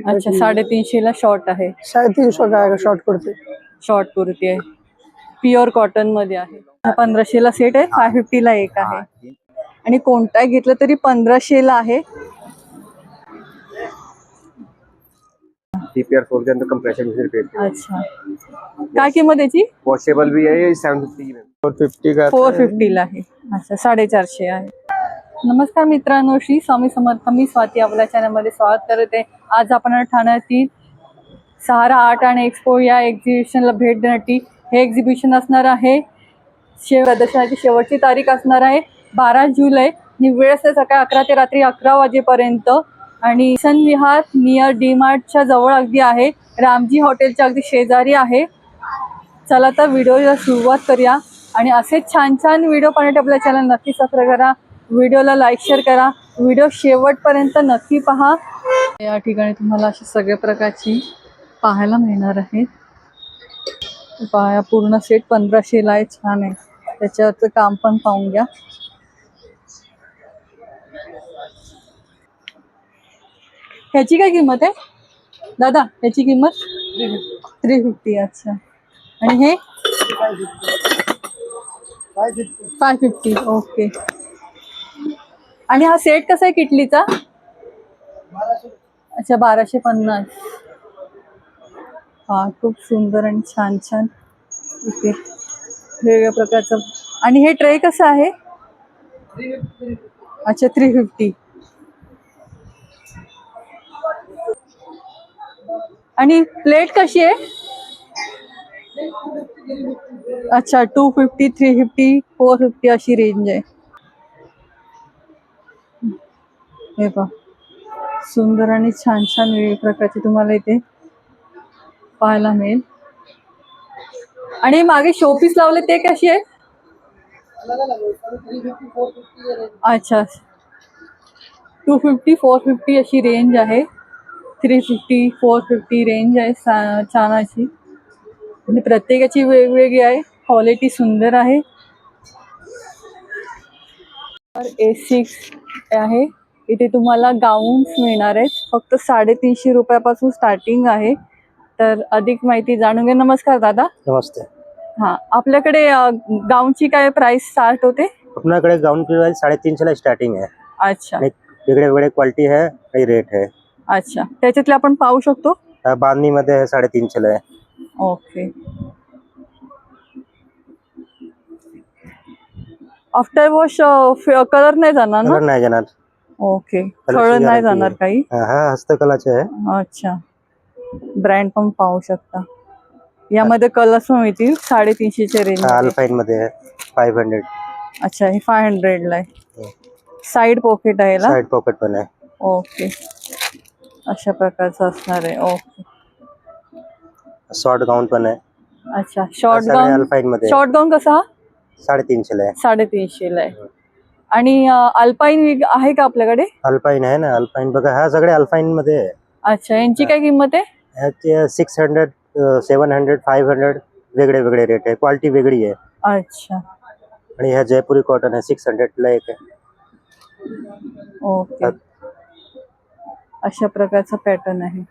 अच्छा 350 ला शॉर्ट आहे. 350 का शॉर्ट कुर्ती. शॉर्ट कुर्ती आहे, प्युअर कॉटन मध्ये आहे. 1500 ला सेट आहे, 550 ला एक आहे. आणि कोणताही घेतलं तरी 1500 ला आहे. DPR 4 के अंदर कंप्रेशन मशीन पेट. अच्छा, काय किंमत याची? वॉशेबल भी है, ये 750 में 450 का 450 ला आहे. अच्छा 450 आहे. नमस्कार मित्रांनो, श्री स्वामी समर्थ. मी स्वाती आपल्या चॅनलमध्ये स्वागत करते. आज आपण ठाण्यातील सहारा आर्ट आणि एक्सपो या एक्झिबिशनला भेट देण्यासाठी हे एक्झिबिशन असणार आहे. प्रदर्शनाची शेवटची तारीख असणार आहे 12 जुलै. वेळ असते सकाळी 11 ते रात्री 11 वाजेपर्यंत. आणि सन विहार नियर डीमार्टच्या जवळ अगदी आहे, रामजी हॉटेलच्या अगदी शेजारी आहे. चला तर व्हिडिओला सुरुवात करूया. आणि असेच छान छान व्हिडिओ पाहण्यासाठी आपल्या चॅनल नक्की सबस्क्राईब करा, व्हिडिओला लाईक शेअर करा, व्हिडिओ शेवटपर्यंत नक्की पहा. या ठिकाणी तुम्हाला अशी सगळ्या प्रकारची पाहायला मिळणार आहे. पाया पूर्ण सेट 1500 ला आहे. छान आहे, त्याच्यावरचं काम पण पाहून घ्या. ह्याची काय किंमत आहे दादा? ह्याची किंमत 350. अच्छा, आणि हे 550. ओके. आणि हा सेट कसा आहे किटलीचा? अच्छा 1250. हा खूप सुंदर आणि छान छान इथे वेगवेगळ्या प्रकारचं. आणि हे ट्रे कसं आहे? अच्छा 350. आणि प्लेट कशी आहे? अच्छा 250, 350, 450 अशी रेंज आहे. हे पहा, सुंदर आणि छान छान वेगवेगळ्या प्रकारचे तुम्हाला इथे पाहायला मिळेल. आणि मागे शोपीस लावले ते कशी आहे? अच्छा 250, 450 अशी रेंज आहे. 350, 450 रेंज आहे. छान अशी, आणि प्रत्येकाची वेगवेगळी आहे. क्वालिटी सुंदर आहे. A6 आहे. इथे तुम्हाला गाऊन्स मिळणार आहेत. फक्त 350 रुपयापासून स्टार्टिंग आहे. तर अधिक माहिती जाणून घ्या. नमस्कार दादा. नमस्ते. हा, आपल्याकडे गाऊनची काय प्राइस स्टार्ट होते? अपनाकडे गाउन की प्राइस 350 ला स्टार्टिंग है. अच्छा, वेगळे वेगळे क्वालिटी है, काही रेट है. अच्छा, त्याच्यातले आपण पाहू शकतो. बांधणी मध्ये है 350 ला है. ओके. आफ्टर वॉश कलर नाही जाणार ना? कलर नाही जाणार. ओके, कलर नाही जाणार काही. हा हस्तकलाचे आहे. अच्छा, ब्रँड पण पाहू शकता. यामध्ये कलर्स पण मिळतील 350 च्या रेंज. अल्पाइन मध्ये आहे 500. अच्छा, हे 500 ला आहे. साइड पॉकेट आहे ना? साइड पॉकेट पण आहे. ओके, अशा प्रकारचं असणार आहे. ओके. शॉर्ट गाउन पण आहे. अच्छा, शॉर्ट गाउन. अल्पाइन मध्ये. शॉर्ट गाउन कसा? 350 ला आहे. 350 ला आहे. आणि अल्पाइन आहे का आपल्याकडे? अल्पाइन आहे ना. अल्पाइन बघा, हा सगळे अल्पाइन मध्ये आहे. अच्छा, यांची काय किंमत आहे? याची 600, 700, 500 वेगळे वेगळे रेट आहे. क्वालिटी वेगळी आहे. अच्छा. आणि ह्या जयपुरी कॉटन आहे 600 ला एक आहे. ओके, अशा प्रकारचा पॅटर्न आहे.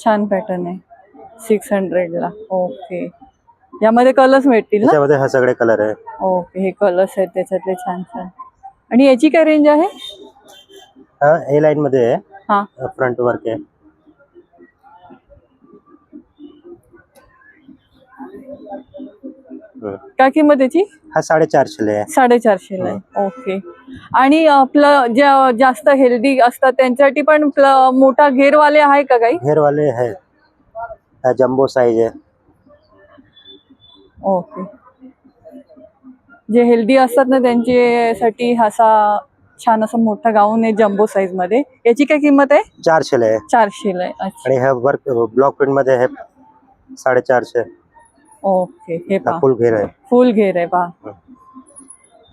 छान पॅटर्न आहे 600 ला. ओके, यामध्ये कलर्स मिळतील ना? त्याच्यामध्ये हा सगळे कलर आहे. ओके, हे कलर्स आहेत त्याच्यातले छान छान. आणि याची काय रेंज आहे? हा ए लाईन मध्ये आहे. हा, फ्रंट वर्क आहे. काय किंमत याची? हा 450 ला आहे. 450 ला आहे. ओके. आणि आपलं जास्त हेल्दी असतात त्यांच्यासाठी पण मोठा घेरवाले आहे का काही? घेर वाले है, जम्बो साइज है. ओके, जे हेल्दी असतात ना त्यांच्यासाठी असा छान असा मोठा गाऊन आहे जम्बो साइज मध्ये. याची काय किंमत आहे? 400 ला आहे. 400 ला आहे. अच्छा. आणि हा वर्क ब्लॉक प्रिंट मध्ये आहे 450. ओके, हे पहा, फुल घेर आहे. फुल घेर आहे पहा.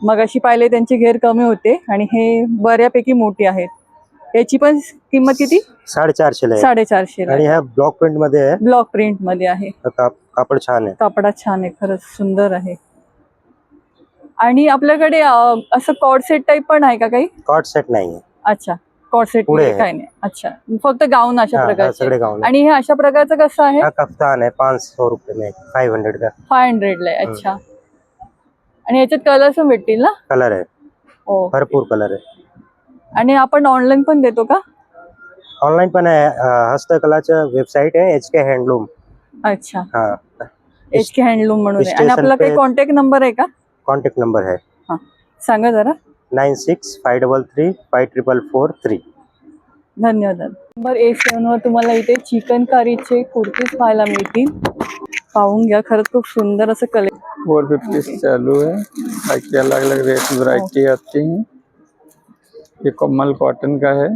मग अशी पाहिले त्यांचे घेर कमी होते आणि हे बऱ्यापैकी मोठी आहेत. याची पण किंमत किती? 450 ला आहे. 450 ला. आणि हा ब्लॉक प्रिंट मध्ये आहे. ब्लॉक प्रिंट मध्ये आहे. कापड छान आहे. कपडा छान आहे, खरंच सुंदर आहे. आणि आपल्याकडे असं कॉर्ड सेट टाइप पण आहे का काही? कॉट सेट नाही आहे. अच्छा, कॉर्सेट पुढे आहे. काय नाही. अच्छा, फक्त गाऊन अशा हाँ, हाँ, प्रकारचे. सगळे गाउन है। आणि हे अशा प्रकारचं कसं आहे? हाँ, कफ्तान है 500 रुपए में, 500 का 500 ला आहे. अच्छा. आणि याच्यात कलर्स पण भेटतील ना? कलर है, हो. भरपूर कलर है. आणि आपण ऑनलाईन पण देतो का? ऑनलाइन पण आहे, हस्तकलाचं वेबसाईट आहे HK हँडलूम. अच्छा, हाँ, HK हँडलूम म्हणून आहे. आणि स्टेशन आपला काही पे- कॉन्टॅक्ट नंबर आहे का? कॉन्टॅक्ट नंबर है हा, सांगा जरा. 9653344443. धन्यवाद. नंबर A7 वर तुम्हाला इथे चिकनकारीचे कुर्तीज पाहायला मिळतील. पाहून घ्या, खरंच खूप सुंदर असं कलेक्शन. 450 से चालू है, बाकी अलग अलग रेट वैरायटी आती हैं। ये कमल कॉटन का है,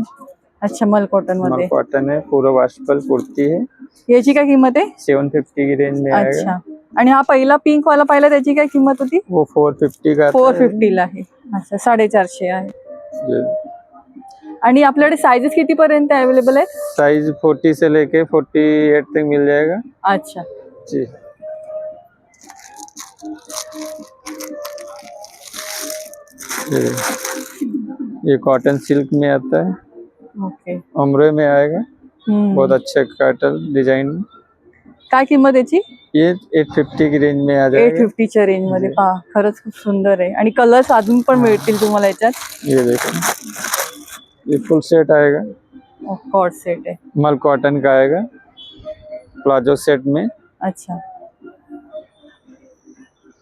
अच्छा, मल कॉटन कमल मध्ये. कॉटन है, पूरा वॉशेबल कुर्ती है, याची काय किंमत आहे? 750 की रेंज में आएगा। अच्छा. आणि हा पहिला पिंक वाला पाहिला, त्याची काय किंमत होती? वो 450 का आता है। 450 ला आहे. अच्छा, 450 आहे. ये आणि आपल्याकडे साइजेस किती पर्यंत अवेलेबल आहेत? साइज 40 से लेके 48 तक मिल जाएगा अच्छा. जी। ये कॉटन सिल्क में आता है, ओके. अमरे में आएगा, बहुत अच्छा कॉटन डिजाइन। काय किंमत याची? ये 850 की रेंज में आ जाएगा। 850च्या रेंज मध्ये. पहा, खरंच खूप सुंदर आहे. आणि कलर्स अजून पण मिळतील तुम्हाला याच्यात. ये देखो, ये फुल सेट आएगा, कॉर्ड सेट आहे. मल कॉटन का आएगा, प्लाजो सेट में। अच्छा,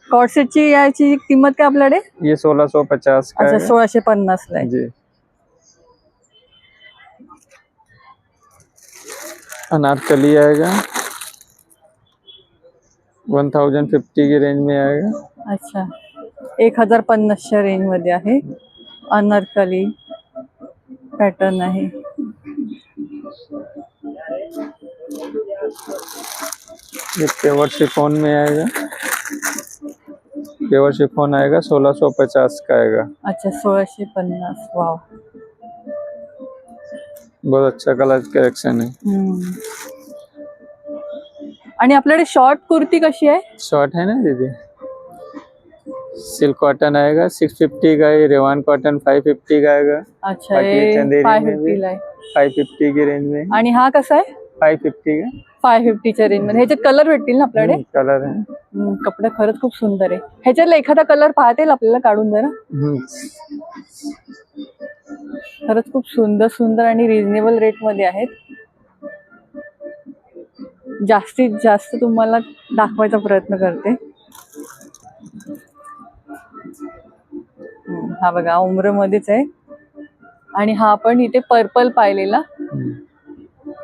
कॉर्ड सेटची याची किंमत काय आपल्याकडे? ये 1650 का अच्छा, है 1650 ला आहे. जी। अनारकली आएगा, 1050 की रेंज में आएगा। अच्छा, 1050च्या रेंज मध्ये आहे. अनारकली पॅटर्न आहे. ये पेवर शिफॉन में आएगा, पेवर शिफॉन आएगा, 1650 का आएगा, अच्छा, 1650. वाव. बहुत अच्छा कलर कलेक्शन है। आणि आपल्याकडे शॉर्ट कुर्ती कशी आहे? शॉर्ट है ना दीदी, सिल्क कॉटन आएगा 650 का, ये रेवान कॉटन 550 का आएगा, अच्छा, बाकी हे चंदेरी में 550 भी ला आहे. 550 की रेंज में, आणि हा कसा आहे? 550 का 550च्या रेंज मध्ये. ह्याच्यात कलर भेटतील ना आपल्याकडे? कलर है। कपडा खरंच खूप सुंदर आहे. ह्याच्यातला एखादा कलर पाहता येईल आपल्याला काढून जरा? खरंच खूप सुंदर सुंदर आणि रिझनेबल रेट मध्ये आहेत. जास्तीत जास्त तुम्हाला दाखवायचा प्रयत्न करते. हा बघा, उमर मध्येच आहे. आणि हा आपण इथे पर्पल पाहिलेला,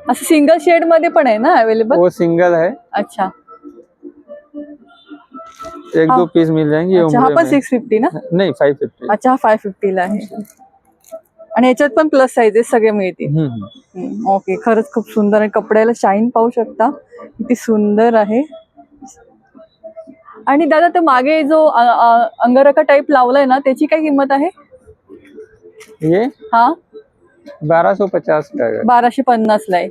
असं सिंगल शेड मध्ये पण आहे ना अवेलेबल? वो सिंगल है, अच्छा. एक हाँ। दो पीस मिल जाएंगे। ये अच्छा, हा उम्रे पण में। 650 ना? नहीं 550। अच्छा, हा 550 ला आहे. आणि याच्यात पण प्लस साइजेस सगळे मिळतील. ओके, खरंच खूप सुंदर आहे. कपड्याला शाईन पाहू शकता, किती सुंदर आहे. आणि दादा, तर मागे जो अंगरखा टाइप लावलाय ना, त्याची काय किंमत आहे? ये हा 1250 का है। 1250 ला आहे.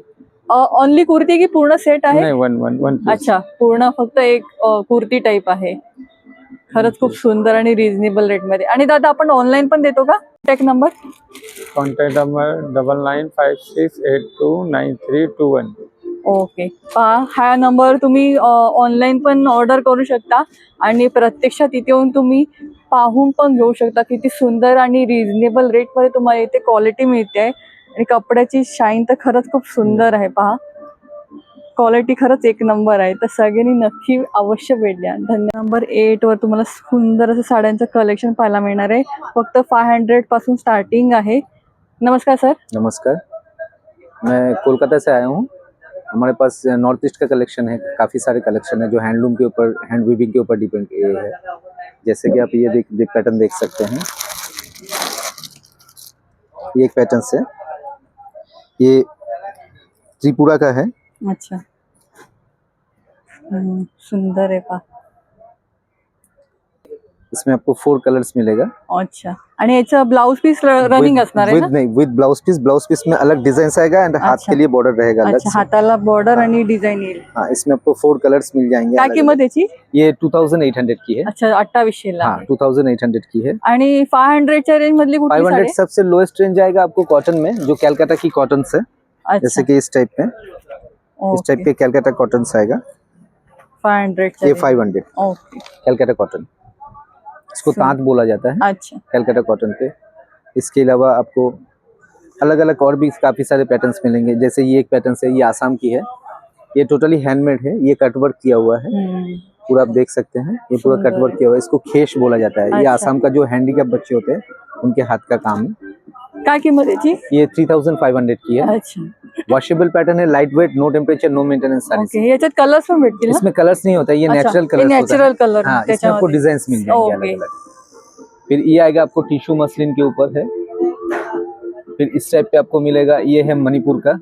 ओनली कुर्ती की पूर्ण सेट आहे? नहीं, वन पीस। अच्छा, पूर्ण फक्त एक कुर्ती टाइप आहे. खरंच खूप सुंदर आणि रिझनेबल रेट मध्ये. आणि दादा, आपण ऑनलाईन पण देतो का? Contact number? Contact number 9956829321। Okay, पहा, हा नंबर तुम्ही ऑनलाईन पण ऑर्डर करू शकता आणि प्रत्यक्षात इथे येऊन तुम्ही पाहून पण घेऊ शकता. किती सुंदर आणि रिझनेबल रेटमध्ये तुम्हाला इथे क्वालिटी मिळते आहे. आणि कपड्याची शाईन तर खरंच खूप सुंदर आहे. पहा, क्वालिटी खरंच एक नंबर आहे. तर सगळ्यांनी नक्की अवश्य भेट द्या. नंबर 8 वर तुम्हाला सुंदर असं साड्यांचं कलेक्शन पाहायला मिळणार आहे. फक्त 500 पासून स्टार्टिंग आहे. नमस्कार सर. नमस्कार, मैं कोलकाता से आया हूँ। हमारे पास नॉर्थ ईस्ट का कलेक्शन है, काफ़ी सारे कलेक्शन है जो हैंडलूम के ऊपर, हैंड वीविंग के ऊपर डिपेंड है। जैसे कि आप ये पैटर्न देख सकते हैं, ये एक पैटर्न है, ये त्रिपुरा का है। अच्छा, सुंदर आहे. पहा, इसमें आपको 4 कलर्स मिलेगा। अच्छा, आणि याचं ब्लाउज पीस रनिंग असणार आहे ना? विद ब्लाउज पीस में अलग डिजाइन आएगा एंड हाथ अच्छा। के लिए बॉर्डर रहेगा अलग अच्छा, से। हाताला बॉर्डर आणि डिझाइन येईल. हाँ, इसमें आपको 4 कलर्स मिल जाएंगे। काय अलग-अलग। किंमत याची? ये 2800 की है। अच्छा, 2800 ला हाँ, आहे. 2800 की है। आणि 500 च्या रेंज मधली कुठली 500 साडी? सबसे लोएस्ट रेंज आएगा आपको कॉटन में, जो कैलकाटा की कॉटन से, जैसे कि इस टाइप में, इस टाइप के कैलकाटा कॉटन से आएगा। 500 ये 500 ओके. कैलकाटा कॉटन, इसको तांत बोला जाता है अच्छा, कैलकाटा कॉटन पे। इसके अलावा आपको अलग अलग और भी काफी सारे पैटर्न्स मिलेंगे। जैसे ये एक पैटर्न है, ये आसाम की है, ये टोटली हैंडमेड है, ये कटवर्क किया हुआ है पूरा, आप देख सकते हैं ये पूरा सुंदर कटवर्क है। किया हुआ है। इसको खेश बोला जाता है। ये अच्छा। आसाम का जो हैंडीकैप बच्चे होते हैं उनके हाथ का काम है। काय किंमत याची? ये 3500 की है। अच्छा, वॉशेबल पैटर्न है, light weight, no temperature, no maintenance सारी। ओके. याच्यात कलर्स पण भेटतील ना? इसमें कलर्स नहीं होता है, ये अच्छा, नेचुरल ये कलर natural colour हाँ, इसमें आपको त्याच्यामध्ये. डिजाइन मिल जाएंगे ओके. अलग अलग। फिर ये आएगा आपको टिश्यू मसलिन के ऊपर है। फिर इस टाइप पे आपको मिलेगा, ये है मणिपुर का,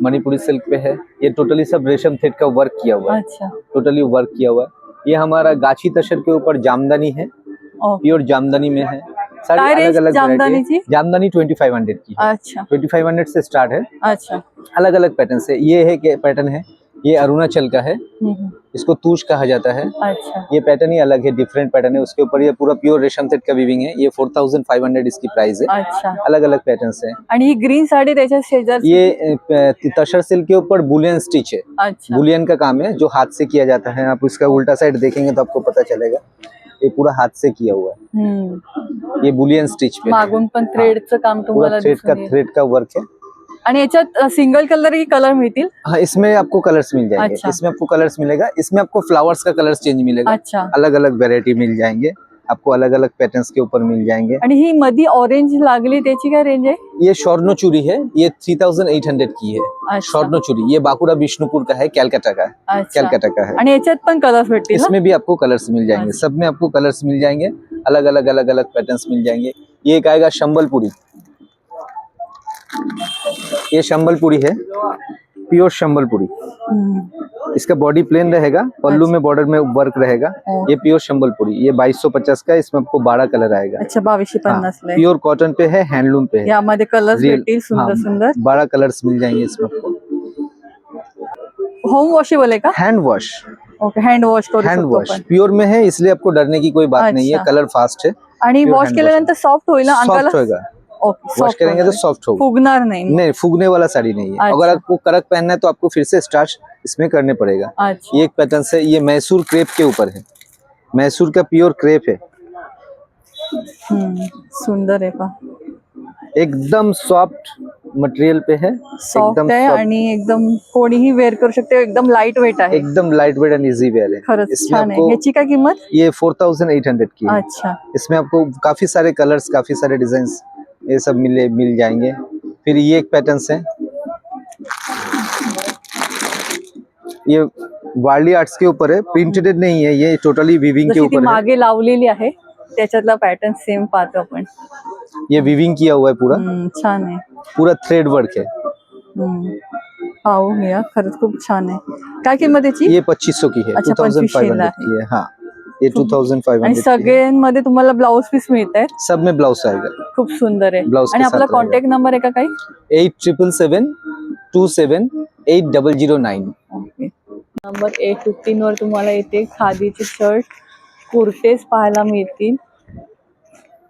मणिपुरी सिल्क पे है। ये टोटली सब रेशम थ्रेड का वर्क किया हुआ है, अच्छा, टोटली वर्क किया हुआ है। ये हमारा गाछी तसर के ऊपर जामदानी है, ओके. प्योर जामदानी में है। सारी काय रेंज अलग अलग जामदानीची? जामदानी 2500 की है। अच्छा, 2500 से स्टार्ट है। अच्छा. अलग अलग पैटर्न से ये है पैटर्न है, ये अरुणाचल का है, इसको तूश कहा जाता है। अच्छा, ये पैटर्न ही अलग है, डिफरेंट पैटर्न है। उसके ऊपर ये पूरा प्योर रेशम सेट का वीविंग है। ये 4500 इसकी प्राइस है। अच्छा. अलग अलग पैटर्न्स हैं। आणि ही ग्रीन साडी त्याच्या शेजारची? ये तसर सिल्क के ऊपर बुलियन स्टिच है। अच्छा, बुलियन का काम है जो हाथ से किया जाता है। आप इसका उल्टा साइड देखेंगे तो आपको पता चलेगा, ये पूरा हाथ से किया हुआ है। ये बुलियन स्टिच पे है। मागून पण थ्रेडचं काम पूरा तुम्हाला दिसून येईल. थ्रेड का वर्क है। आणि याच्यात सिंगल कलर की कलर मिळतील? हाँ, इसमें आपको कलर्स मिल जाएंगे। अच्छा। इसमें आपको कलर्स मिलेगा। इसमें आपको फ्लावर्स का कलर्स चेंज मिलेगा। अच्छा, अलग अलग वेरायटी मिल जाएंगे आपको, अलग अलग पैटर्न्स के ऊपर मिल जाएंगे। आणि ही मधी ऑरेंज लागली त्याची काय रेंज आहे? ये शॉर्नो चूड़ी है, ये 3800 की है। अच्छा, शॉर्नो चूड़ी, ये बाकुड़ा विष्णुपुर का है, कैलकाटा का है। अच्छा. कैलकाटा का है। आणि याच्यात पण कलर्स भेटतील ना? इसमें भी आपको कलर्स मिल जाएंगे। अच्छा। सब में आपको कलर्स मिल जाएंगे। अलग अलग पैटर्न्स मिल जाएंगे। ये एक आएगा शंबलपुरी, ये शंबलपुरी है, प्योर शंबलपुरी। इसका बॉडी प्लेन रहेगा, पल्लू में बॉर्डर में वर्क रहेगा। ये प्योर शंबलपुरी, ये 2250 का है। इसमें आपको 12 कलर आएगा। अच्छा, 2250 ला आहे. प्योर कॉटन पे है, हैंडलूम पे है। यामध्ये कलर्स Real- भेटतील सुंदर सुंदर. 12 कलर्स मिल जाएंगे इसमें आपको। होम वॉशेबल आहे का? Hand wash, okay, hand wash करू हैंड शकतो वॉश आपण. प्योर में है, इसलिए आपको डरने की कोई बात नहीं है। अच्छा। कलर फास्ट है, आणि pure वॉश hand केल्यानंतर सॉफ्ट होईल ना अंगाला? सॉफ्ट होगा। ओके, वॉश सॉफ्ट करेंगे तो सॉफ्ट होगा। फुगणार नाही. नहीं, फूगने वाला साड़ी नहीं है। अच्छा। अगर आपको करक पहनना है तो आपको फिर से स्टार्च इसमें करने पड़ेगा। अच्छा, ये एक पैटर्न से, ये मैसूर क्रेप के ऊपर है, मैसूर का प्योर क्रेप है। सुंदर आहे पा. एकदम सॉफ्ट मटेरियल पे है, सॉफ्ट एकदम आहे soft, आणि एकदम कोणीही वेअर करू शकते. एकदम लाईट वेट आहे. एकदम light weight and easy wear है। खरंच इसमें छान आहे. आपको ह्याची काय किंमत? ये 4800 की है। अच्छा, इसमें आपको काफी सारे कलर्स, काफी सारे डिजाइन, ये सब मिल जाएंगे। फिर ये एक पैटर्न है, ये वार्ली आर्ट्स के ऊपर है, प्रिंटेड नहीं है, ये टोटली वीविंग के जशी ती ऊपर है। मागे लावलेली आहे त्याच्यातला पॅटर्न सेम पाहतो आपण. ये वीविंग किया हुआ है पूरा, छान आहे. पूरा थ्रेड वर्क है। पाहू घ्या, खरंच खूप छान आहे. काय किंमत याची? ये 2500 की है। अच्छा, 2500 2500 की है। हाँ, ये आणि 2500 की है। सगळ्यांमध्ये तुम्हाला ब्लाउज पीस मिळत आहेत. सब में ब्लाउज आएगा। खूप सुंदर आहे. ब्लाउज के आणि साथ आपला रहेगा। कॉन्टॅक्ट नंबर आहे का काही? 8777278009। ओके. नंबर 815 वर तुम्हाला येते खादीचे शर्ट, कुर्तेस पाहायला मिळतील.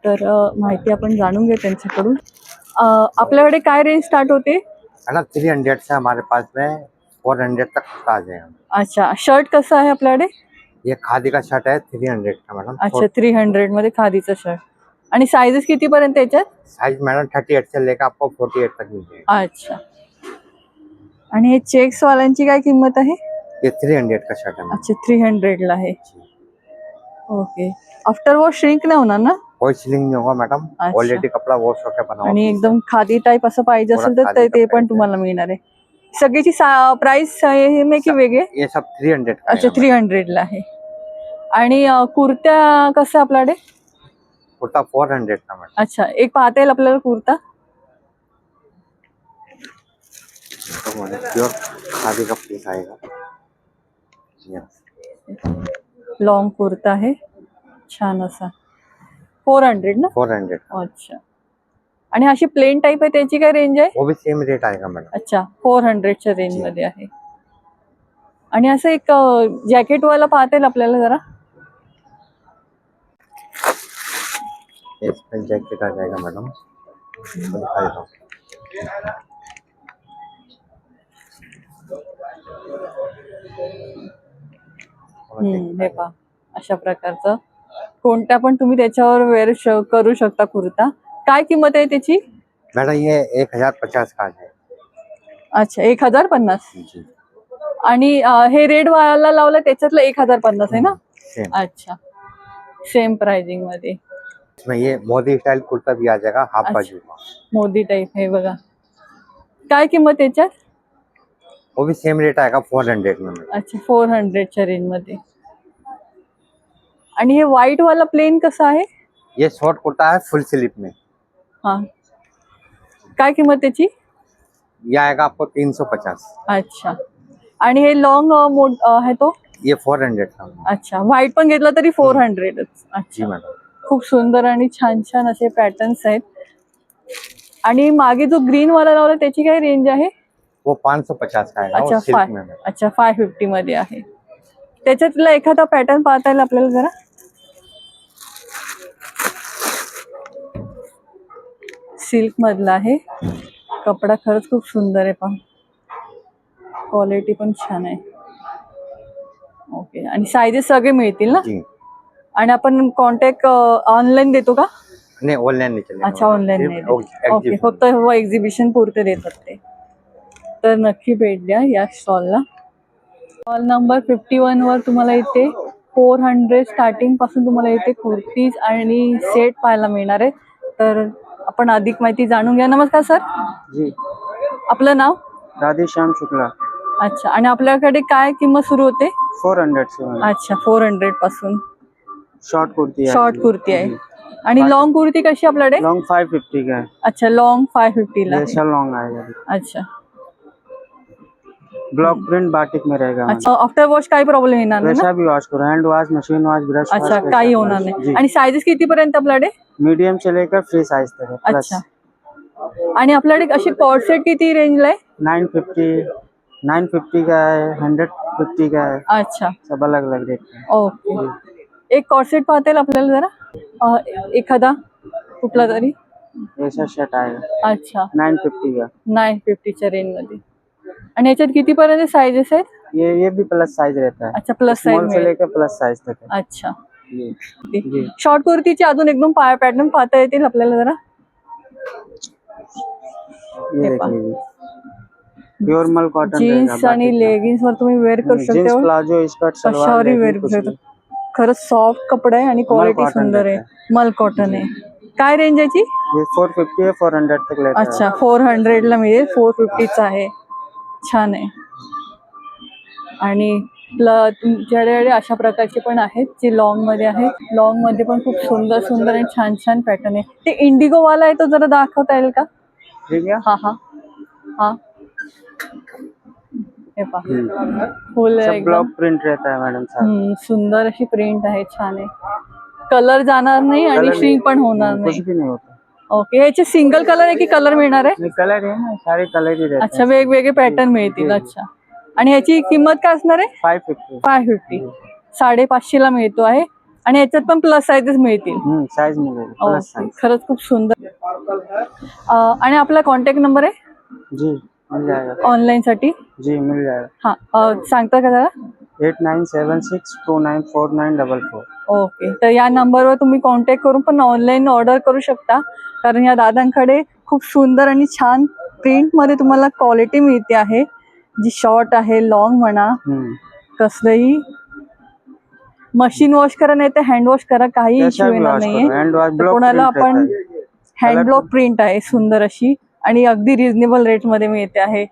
तर माहिती आपण जाणून घेऊ त्यांच्याकडून. आपल्याकडे काय रेंज स्टार्ट होते? है ना, 300 से हमारे पास में 400 तक आ जाएगा। अच्छा, शर्ट कसं आहे आपल्याकडे? ये खादी का शर्ट है 300 का मैडम। अच्छा, 300 मध्ये खादीचं शर्ट. आणि साइजेस किती पर्यंत याच्यात? साइज मैडम 38 से लेकर आपको 48 तक मिल जाएगा। अच्छा. आणि हे चेक्स वाल्यांची काय किंमत आहे? ये 300 का शर्ट है मैडम। अच्छा, 300 ला आहे. ओके. आफ्टर वॉश श्रिंक नाही होणार ना? कोई सिलिंग नहीं होगा मैडम। अच्छा। ऑलरेडी कपड़ा वॉश होकर बना हुआ। आणि एकदम खादी टाइप असं पाहिजे असेल तर खादी ते का पण price तुम्हाला मिळणार आहे. सगळीची प्राइस सेम आहे की वेगळे? ये सब 300 का अच्छा, है। 300 ला आहे. आणि कुर्त्या कसं आपल्याकडे? कुर्ता 400 का मैडम। अच्छा, एक पाहता येईल आपल्याला कुर्ता? प्योर खादी का पीस आएगा। लॉन्ग कुर्ता आहे छान असा. 400 ना? 400 अच्छा. आणि अशी प्लेन टाईप आहे त्याची काय रेंज आहे? वो भी सेम रेट आएगा मैडम. अच्छा 400च्या रेंज मध्ये आहे. आणि असं एक जॅकेट वाला पाहता येईल आपल्याला जरा. इसमें जैकेट आ जाएगा मैडम. तो दिखा देता हूँ. हे पहा अशा प्रकारचं कोणत्या पण तुम्ही त्याच्यावर वेअर करू शकता कुर्ता. काय किंमत आहे त्याची? मैडम ये 1050 का है. अच्छा 1050. जी आणि हे रेड वाला लावलं त्याच्यातलं 1050 आहे ना? सेम. अच्छा सेम प्राइसिंग मध्ये. इसमें ये मोदी स्टाइल कुर्ता भी आ जाएगा हाफ अच्छा. बाजू का. मोदी टाईप हे बघा. काय किंमत त्याच्यात? वो भी सेम रेट आएगा 400 में मैडम. अच्छा 400च्या रेंज मध्ये. आणि हे व्हाईट वाला प्लेन कसं आहे? ये शॉर्ट कुर्ता है फुल स्लीव में. हा काय किंमत त्याची? ये आएगा आपको 350. अच्छा. आणि हे लॉंग आहे तो? ये 400 का. अच्छा व्हाईट पण घेतला तरी 400च. जी अच्छा मैडम. खूप सुंदर आणि छान छान असे पॅटर्न्स आहेत. आणि मागे जो ग्रीन वाला लावला त्याची काय रेंज आहे? वो 550 का आएगा. अच्छा वो सिल्क में मैडम. अच्छा 550 मध्ये आहे. त्याच्यातला एखादा पॅटर्न पाहता येईल आपल्याला जरा. सिल्क मधला आहे. कपडा खरंच खूप सुंदर आहे. पण क्वालिटी पण छान आहे. ओके. आणि साईजेस सगळे मिळतील ना? जी आणि आपण कॉन्टॅक्ट ऑनलाईन देतो का? नहीं ऑनलाइन नहीं चलेगा. अच्छा ऑनलाईन नाही देत. ओके ओके फक्त एक्झिबिशन पुरते देतात ते. तर नक्की भेट द्या या स्टॉलला. स्टॉल नंबर 51 वर तुम्हाला इथे 400 स्टार्टिंग पासून तुम्हाला इथे कुर्तीज आणि सेट पाहायला मिळणार आहे. तर आपण अधिक माहिती जाणून घ्या. नमस्कार सर. जी आपलं नाव? राधेश्याम शुक्ला. अच्छा. आणि आपल्याकडे काय किंमत सुरू होते? 400 से मैडम. अच्छा 400 पासून शॉर्ट कुर्ती है. शॉर्ट कुर्ती आहे. आणि लॉंग कुर्ती कशी आपल्याकडे? लॉन्ग 550 का है. अच्छा लॉंग 550 ला आहे. जैसा लॉन्ग आएगा. अच्छा. ब्लॉक प्रिंट बाटिक में रहेगा मैडम. अच्छा आफ्टर वॉश काही प्रॉब्लेम येणार नाही ना? वैसा भी वॉश करो. Hand wash, machine wash, brush wash. अच्छा काही होणार नाही. आणि साईजेस किती पर्यंत आपल्याकडे? मीडियम से लेकर फ्री साइज तक है. प्लस अच्छा. आणि आपल्याकडे असे कॉर्ड सेट किती रेंजला आहे? 950 का है, 150 का है. अच्छा सब अलग अलग रेट का है. ओके. एक कॉर्ड सेट पाहता येईल आपल्याला जरा एखादा कुठला तरी? ऐसा शर्ट आएगा अच्छा 950 का. 950च्या रेंज मध्ये. आणि याच्यात किती पर्यंत साईजेस आहेत? ये भी प्लस साइज रहता है. अच्छा प्लस स्मॉल से साईज. लेकर प्लस साइज तक है. अच्छा. जी. शॉर्ट कुर्तीचे अजून एकदम पॅटर्न पाहता येतील आपल्याला जरा. ये देख लीजिए. प्योर मल कॉटन जीन्स आणि लेगिन्स वर तुम्ही वेअर करू जीन्स शकता. प्लाजो स्कर्ट सलवार कशावरही वेअर लेगिंग करू कुछ शकता. भी. खरंच सॉफ्ट कपडा आहे आणि क्वालिटी cotton सुंदर आहे. रहता मल कॉटन आहे. काय रेंज याची? ये 450 है, 400 तक लेता है. अच्छा 400 ला मिळेल. 450चा आहे. छान आहे. आणि तुमच्याकडे अशा प्रकारचे पण आहेत जे लॉंग मध्ये आहेत. लॉंग मध्ये पण खूप सुंदर सुंदर आणि छान छान पॅटर्न आहे. ते इंडिगो वाला आहे तो जरा दाखवता येईल का? ठीक है. हा हा हा. हे पहा फुल सब एकदम ब्लॉक प्रिंट रहता है मैडम साहब. सुंदर अशी प्रिंट आहे. छान आहे. कलर जाणार नाही आणि Colour श्रिंक पण होणार कुछ नाही. भी नहीं होता. ओके. ह्याचे सिंगल कलर आहे की कलर मिळणार आहे? नहीं कलर है ना, सारे कलर ही रहते अच्छा वेगवेगळे पॅटर्न मिळतील. अच्छा. आणि ह्याची किंमत काय असणार आहे? 550. 550. 550 ला मिळतो आहे. आणि याच्यात पण प्लस साईजेस मिळतील. साइज मिलेगा प्लस ओके. साइज. खरंच खूप सुंदर. आणि आपला कॉन्टॅक्ट नंबर आहे जी मिल जाएगा. ऑनलाईन साठी? जी मिल जाएगा. हा सांगता का जरा? 8976294944. ओके. तर या नंबरवर तुम्ही कॉन्टॅक्ट करून पण ऑनलाईन ऑर्डर करू शकता. कारण या दादांकडे खूप सुंदर आणि छान प्रिंट मध्ये तुम्हाला क्वालिटी मिळते आहे. जी शॉर्ट आहे लॉंग म्हणा कसलंही मशीन वॉश करा नाही तर हँड वॉश करा काही इश्यू येणार नाहीये. तर कोणाला आपण हँड ब्लॉक प्रिंट आहे सुंदर अशी आणि अगदी रिझनेबल रेट मध्ये मिळते आहे.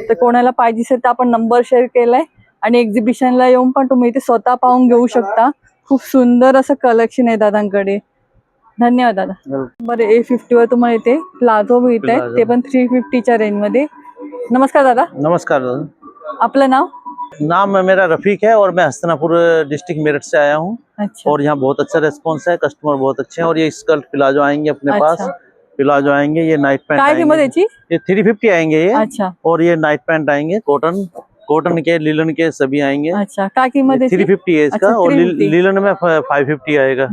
तर कोणाला पाहिजे असेल तर आपण नंबर शेअर केलाय. आणि एक्झिबिशनला येऊन पण तुम्ही इथे स्वतः पाहून घेऊ शकता. खूप सुंदर असं कलेक्शन आहे दादांकडे. धन्यवाद दादा. बरं A50 वर तुम्हाला इथे प्लाझो मिळत आहे ते पण 350च्या रेंज मध्ये. नमस्कार दादा. नमस्कार दादा. आपलं नाव? नाम मेरा रफीक है और मैं हस्तिनापुर डिस्ट्रिक्ट मेरठ से आया हूँ। अच्छा और यहाँ बहुत अच्छा रेस्पॉन्स है, कस्टमर बहुत अच्छे हैं। और ये स्कर्ट प्लाजो आएंगे अपने पास, अच्छा। प्लाजो आएंगे, ये नाइट पैंट काय किंमत आएंगे, याची? ये 350 आएंगे ये। अच्छा और ये नाइट पैंट आएंगे कॉटन के, लिलन के सभी आएंगे। अच्छा काय किंमत याची? 350 है इसका। अच्छा, और 350 लिलन में 550 आएगा।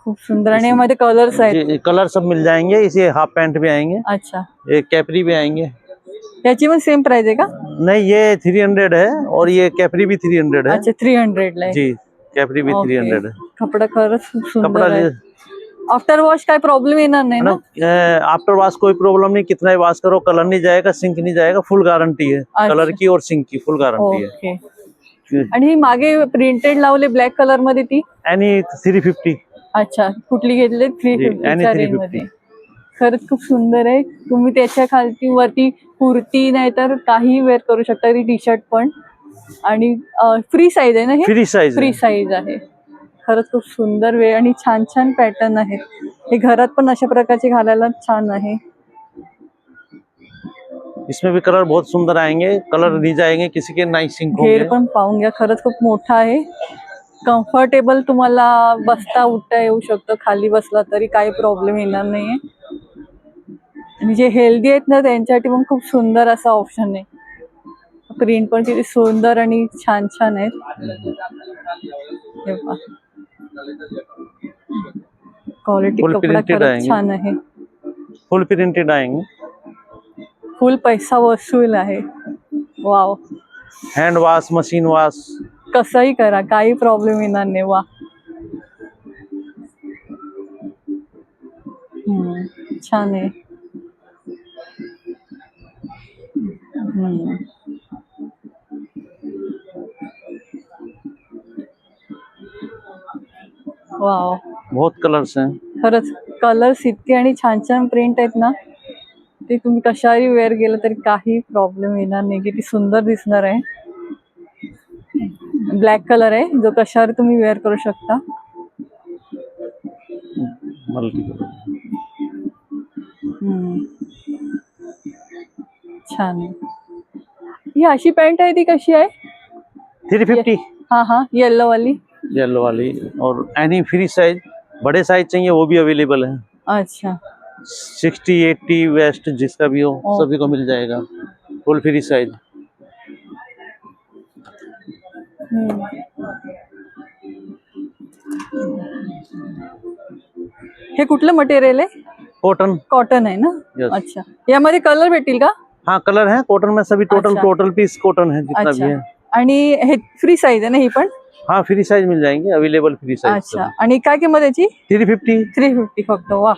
खूप सुंदर आणि यामध्ये कलर्स आहेत। जी, कलर सब मिल जाएंगे। इसे हाफ पैंट भी आएंगे, अच्छा एक कैपरी भी आएंगे। याची पण सेम प्राइस आहे का? नहीं, ये 300 है और ये कैपरी भी 300 है। अच्छा 300 ला आहे। जी, कैपरी भी ओके. 300 है। कपडा खरंच खूप सुंदर कपड़ा आहे। आफ्टर वॉश काय प्रॉब्लेम येणार नाही ना? आफ्टर वॉश कोई प्रॉब्लम नहीं, कितना ही वॉश करो कलर नहीं जाएगा, सिंक नहीं जाएगा, फुल गारंटी है। अच्छा. कलर की और सिंक की फुल गारंटी है। ओके आणि ही मागे प्रिंटेड लावले ब्लॅक कलर मध्ये ती? एनी 350। अच्छा कुठली घेतली? आणि 350 रेंज 350. मध्ये खरंच खूप सुंदर आहे। तुम्ही त्याच्या खालती वरती कुर्ती नाही तर काही वेअर करू शकता, टी शर्ट पण। आणि फ्री साईज आहे ना हे? फ्री साइज फ्री साईज आहे। खरंच खूप सुंदर वे आणि छान छान पॅटर्न आहेत। हे घरात पण अशा प्रकारचे घालायला छान आहे। इसमें भी कलर बहुत सुंदर आएंगे, कलर नहीं जाएंगे किसी के, नहीं सिंक घेर होंगे। पण पाहून घ्या, खरंच खूप मोठा आहे। कम्फर्टेबल तुम्हाला बसता उठता येऊ शकतं, खाली बसला तरी काही प्रॉब्लेम येणार नाहीये। आणि जे हेल्दी आहेत ना त्यांच्यासाठी पण खूप सुंदर असा ऑप्शन आहे। प्रिंट पण किती सुंदर आणि छान छान आहेत। क्वालिटी Full कपडा printed खरंच आएंगे. छान आहे। फुल प्रिंटेड आएंगे, फुल पैसा वसूल आहे। Wow, hand wash, machine wash. कसंही करा काही प्रॉब्लेम येणार नाही। वा छान आहे। वाव, बहुत कलर्स हैं। खरंच कलर्स इतके आणि छान छान प्रिंट आहेत ना, ते तुम्ही कशाही वेअर केलं तरी काही प्रॉब्लेम येणार नाही। किती सुंदर दिसणार आहे। ब्लॅक कलर आहे जो कशावर तुम्ही वेअर करू शकता। छान आहे। ही अशी पॅन्ट आहे ती कशी आहे? 350 हाँ हाँ येलो वाली। येलो वाली। और एनी फ्री साइज, बड़े साइज चाहिए वो भी अवेलेबल है। अच्छा 60, 80 वेस्ट जिसका भी हो ओ। सभी को मिल जाएगा, फुल फ्री साइज। हे कुठलं मटेरियल आहे? कॉटन। कॉटन आहे ना? Yes. अच्छा यामध्ये कलर भेटेल का? हाँ, कलर है कॉटन में सभी, अच्छा। टोटल पीस कॉटन है जितना भी अच्छा है। आणि हे फ्री साईज आहे ना ही पण? हाँ, फ्री साइज मिल जाएंगे, अवेलेबल फ्री साइज। अच्छा आणि काय किंमत याची? 350। 350 फक्त। वा,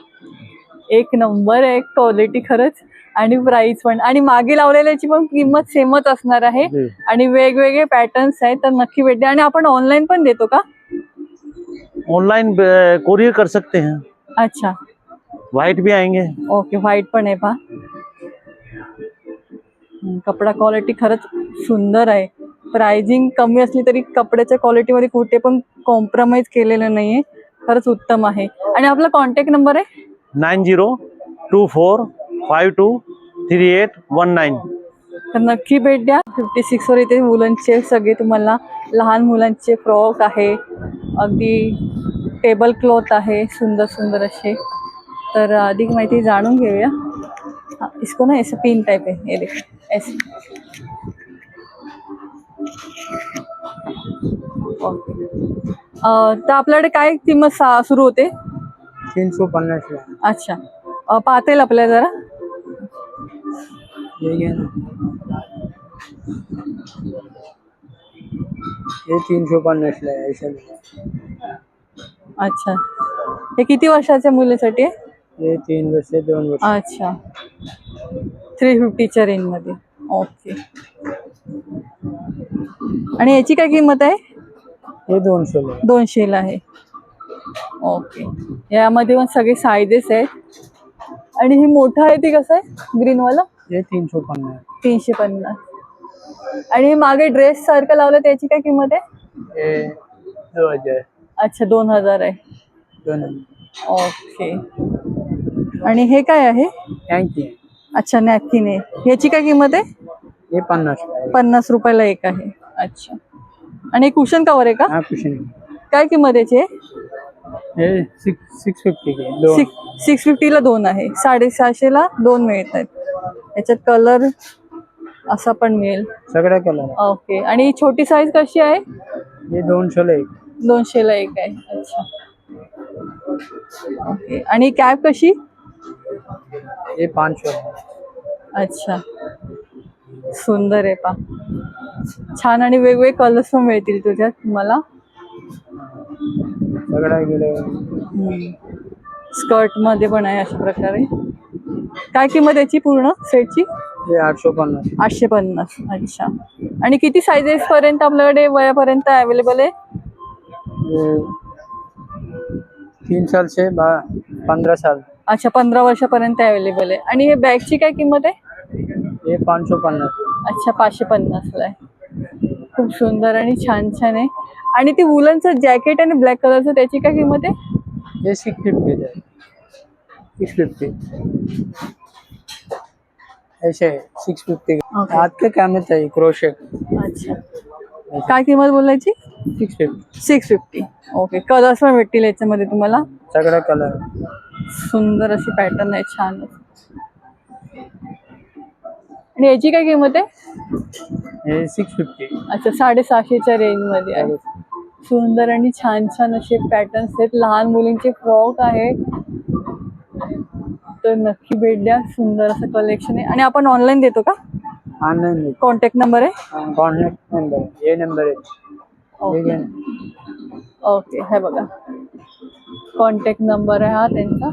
एक नंबर आहे क्वालिटी खरंच। आणि प्राइस पण, आणि मागे लावलेल्याची पण किंमत सेमच असणार आहे। जी। आणि वेगवेगळे पॅटर्न्स आहेत तर नक्की भेट द्या। आणि आपण ऑनलाईन पण देतो का? ऑनलाइन कोरियर कर सकते हैं। अच्छा व्हाइट भी आएंगे। ओके, व्हाइट पण आहे पहा। कपडा क्वालिटी खरंच सुंदर आहे। प्राइसिंग कमी असली तरी कपड्याच्या क्वालिटीमध्ये कुठे पण कॉम्प्रोमाइज केलेलं नाहीये, खरंच उत्तम आहे। आणि आपला कॉन्टॅक्ट नंबर आहे 9024523819। तर नक्की भेट द्या। 56 वर इथे मुलांचे सगळे तुम्हाला लहान मुलांचे फ्रॉक आहे, अगदी टेबल क्लॉथ आहे सुंदर सुंदर असे। तर अधिक माहिती जाणून घेऊया। इसको ना ऐसे पिन टाइप है, ये देखो ऐसे। ओके तर आपल्याकडे काय किंमत सुरू होते? 350 ला. अच्छा पाहता येईल आपल्याला जरा? ये घ्या ना. ये 350 ला आहे ऐसा. अच्छा हे किती वर्षाच्या मुलीसाठी आहे? ये 3 वर्ष 2 वर्ष. अच्छा 350च्या रेंज मध्ये। ओके आणि याची काय किंमत आहे? ये 200 ला. 200 ला आहे। ओके यामध्ये पण सगळे साईजेस आहेत। आणि ही मोठं आहे ती कसं आहे ग्रीन वाला? ये 350. 350। आणि मागे ड्रेस सारखं लावलं त्याची काय किंमत आहे? ये 2000. अच्छा 2000 आहे। 2000. ओके आणि हे काय आहे? Thank you. अच्छा नॅपकिन आहे। ह्याची काय किंमत आहे? ये 50 ला आहे. 50 रुपयाला एक आहे। अच्छा. आणि कुशन कवर आहे का? हाँ कुशन काय किंमत याची आहे? ये 650 के 650 ला 2 आहे. 750 ला 2 मिळत आहेत. याच्यात कलर असा पण मिळेल. सगळ्या कलर ओके. आणि छोटी साईज कशी आहे? ये 200 ला 1 200 ला 1 आहे. अच्छा. ओके. आणि कॅप कशी? ये 500 अच्छा. सुंदर आहे पा. छान. आणि वेगवेगळे कलर्स पण मिळतील तुझ्यात तुम्हाला. सगळ्या गेले स्कर्ट मध्ये पण आहे अशा प्रकारे. काय किंमत याची पूर्ण सेटची? ये 850 850. अच्छा. आणि किती साईजेस पर्यंत आपल्याकडे वयापर्यंत अवेलेबल आहे? ये 3 साल से 15 साल. अच्छा. 15 वर्षापर्यंत अवेलेबल आहे. आणि हे बॅगची काय किंमत आहे? ये 550. अच्छा. 550 ला आहे. खूप सुंदर आणि छान छान आहे. आणि ती वुलनचं जॅकेट आणि ब्लॅक कलरचं त्याची काय किंमत आहे? ये 650 है. 650 ऐसे 650 Okay. हाथ के काम में चाहिए क्रोशेट. अच्छा. काय किंमत बोलायची? 650 650. ओके. कलर्स पण भेटतील याच्यामध्ये तुम्हाला. सगळ्या कलर. सुंदर अशी पॅटर्न आहे. छान. आणि याची काय किंमत आहे? ये 650. अच्छा. 650च्या रेंज मध्ये आहे. सुंदर आणि छान छान असे पॅटर्न्स आहेत. लहान मुलींचे फ्रॉक आहे, तर नक्की भेट द्या. सुंदर असं कलेक्शन आहे. आणि आपण ऑनलाईन देतो का? ऑनलाइन कॉन्टॅक्ट नंबर आहे? कॉन्टैक्ट नंबर ये नंबर है. ओके. ओके. हे बघा, कॉन्टॅक्ट नंबर आहे हा त्यांचा.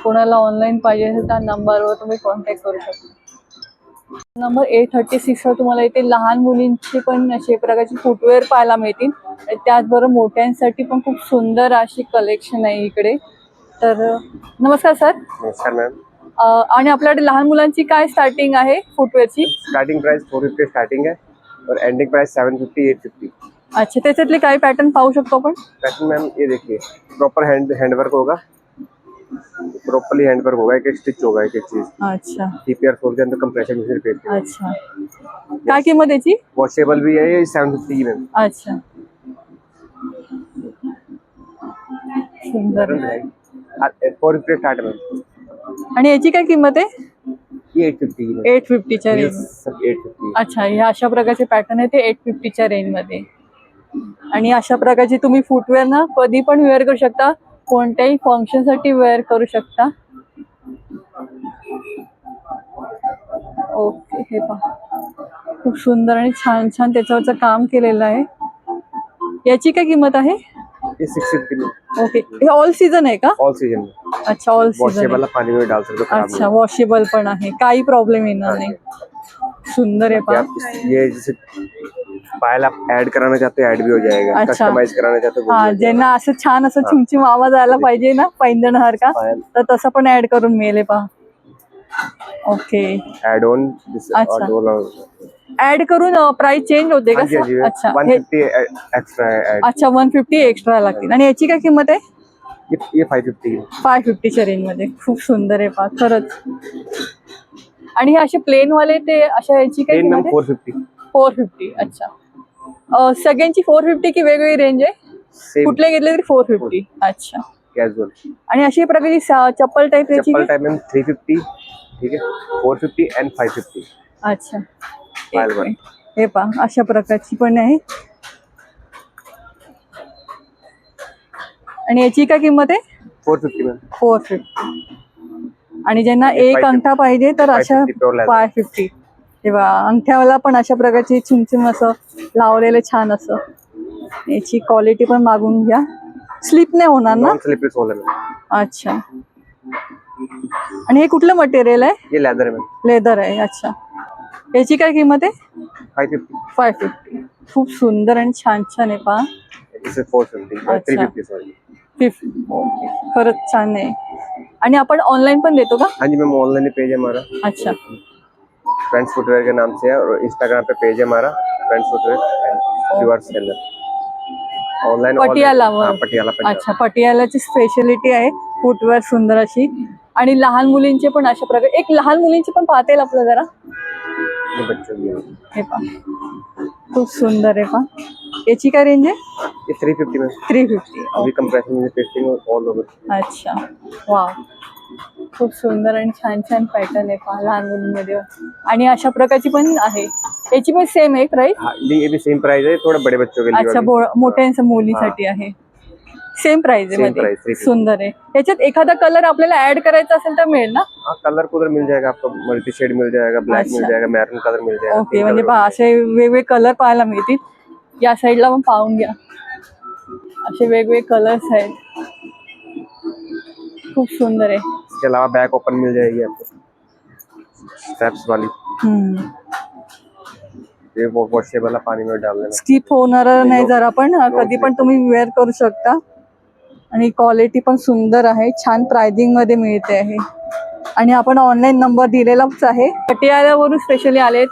कोणाला ऑनलाईन पाहिजे असेल त्या नंबरवर तुम्ही कॉन्टॅक्ट करू शकता. नंबर 836 वर तुम्हाला इथे लहान मुलींची पण अशा प्रकारची फुटवेअर पाहायला मिळतील. त्याचबरोबर मोठ्यांसाठी पण खूप सुंदर अशी कलेक्शन आहे इकडे. तर नमस्कार सर. नमस्कार मैम. आणि आपल्याकडे लहान मुलांची काय स्टार्टिंग आहे फुटवेअरची? स्टार्टिंग प्राइस 450 स्टार्टिंग है और एंडिंग प्राइस 750 850. अच्छा. त्याच्यातले काही पॅटर्न पाहू शकतो आपण? पैटर्न मैम ये देखिए प्रॉपर हैंडवर्क होगा, प्रॉपर्ली हैंडवर्क होगा, एक एक स्टिच होगा, एक एक चीज. अच्छा. TPR 4 के अंदर कंप्रेशन मशीन रिपेयर की. अच्छा. काय किंमत याची? वॉशेबल भी है ये 750 की मैम. अच्छा. सुंदर. 450 स्टार्ट है मैम. आणि याची काय किंमत आहे? ये 850 की मैम. 850च्या ये रेंज. सब 850. अच्छा. ह्या अशा प्रकारचे पॅटर्न आहे ते 850च्या रेंज मध्ये. आणि अशा प्रकारचे तुम्ही फुटवेअर ना कधी पण वेअर करू शकता, कोणत्याही फंक्शन साठी वेअर करू शकता. ओके. हे पहा, खूप सुंदर आणि छान छान त्याच्यावरचं काम केलेलं आहे. याची काय किंमत आहे? ये 650 में. ओके. हे ऑल सीझन आहे का? ऑल सीजन में. अच्छा. All season. वॉशेबल पानी में डाल सकते हो, खराब अच्छा. वॉशेबल पण आहे, काही प्रॉब्लेम येणार नाही. सुंदर आहे नहीं. पहा. आप ये जैसे पायल आप ऐड कराना चाहते हो ऐड भी हो जाएगा, अच्छा. कस्टमाइज कराना चाहते हो वो भी हा. हो जाएगा. ज्यांना असं छान असं चिमचिम आवाज आला पाहिजे ना पैंजण सारखा, पायल तर तसं पण ऍड करून मिळेल पहा. ओके. ऐड ऑन अच्छा. और ऍड करून प्राइस चेंज होते का? हाँ जी, हाँ जी. अच्छा. 150 एक्स्ट्रा है ऐड. अच्छा. 150 एक्स्ट्रा लागतील. आणि याची काय किंमत आहे? ये 550 है. 550च्या रेंज मध्ये. खूप सुंदर आहे पहा खरंच. आणि हे असे प्लेन वाले ते अशा याची काय प्लेन मैम किंमत आहे? 450. 450. अच्छा. सगळ्यांची 450 की वेगवेगळी रेंज आहे? सेम कुठले घेतले तरी 450. अच्छा. कैजुअल. आणि अशी प्रकारची चप्पल टाईप याची चप्पल काय? टाइप मैम 350, ठीक है, 450 एंड 550. अच्छा. पायल एक वन. मिनिट. हे पहा अशा प्रकारची पण आहे. आणि याची काय किंमत आहे? 450 मैम. 450. आणि ज्यांना आणि एक 550 अंगठा पाहिजे तर अशा 550 प्युअर लेदर. 550. तेव्हा अंगठ्याला पण अशा प्रकारची चिमचिम असं लावलेलं छान असं. याची क्वालिटी पण मागून घ्या. स्लिप नाही होणार ना? नॉन स्लिपरी सोल है मैम. अच्छा. आणि हे कुठलं मटेरियल आहे? ये लेदर है मैम. लेदर आहे. अच्छा. याची काय किंमत आहे? 550. 550. खूप सुंदर आणि छान छान आहे पहा. दिस इज 450. अच्छा. 350 सॉरी. 50. ओके. खरंच छान आहे. आणि आपण ऑनलाईन पण देतो का? हाँ जी मैम, ऑनलाइन पेज है हमारा, अच्छा. फ्रेंड्स फुटवेयर के नाम से है, और इंस्टाग्राम पे पेज है हमारा फ्रेंड्स फुटवेयर व्यूअर्स के अंदर. ऑनलाइन पटियालावर. पटियाला पंजाब. अच्छा. पटियालाची स्पेशलिटी आहे फुटवेअर सुंदर अशी. आणि लहान मुलींचे पण अशा प्रकारे. एक लहान मुलींची पण पाहता येईल आपलं जरा? ये बच्चों की है. हे पहा खूप सुंदर आहे पहा. याची काय रेंज आहे? ये 350 में 350. अभी कंप्रेशन में पेस्टिंग ऑल ओवर. अच्छा, वाव, खूप सुंदर आणि छान छान पॅटर्न आहे पहा लहान मुलींमध्ये. आणि अशा प्रकारची पण आहे. याची पण सेम आहे प्राइस? हाँ ये भी सेम प्राइस है, थोड़े बड़े बच्चों के लिए. अच्छा, मोठ्या मुलीसाठी आहे. सेम प्राइस आहे Same मध्ये. price, 350. सुंदर आहे. याच्यात एखादा कलर आपल्याला ऍड करायचा असेल तर मिळेल ना? हाँ कलर कुलर मिल जाएगा आपको, मल्टी शेड मिल जाएगा, ब्लैक मिल अच्छा. जाएगा, मैरून कलर मिल जाएगा. ओके, तीन म्हणजे color पहा असे वेगवेगळे कलर पाहायला मिळतील. या साईडला पण पाहून घ्या, असे वेगवेगळे कलर्स आहेत. खूप सुंदर आहे. इसके अलावा बैक ओपन मिल जाएगी आपको, स्टेप्स वाली. ये वॉशेबल पानी में डालने में. स्किप होणार नाही जरा पण, कधी पण तुम्ही वेअर करू शकता. आणि क्वालिटी पण सुंदर आहे, छान प्राइसिंग मध्ये मिळते आहे. आणि आपण ऑनलाईन नंबर दिलेलाच आहे. पटियालावरून स्पेशली आलेत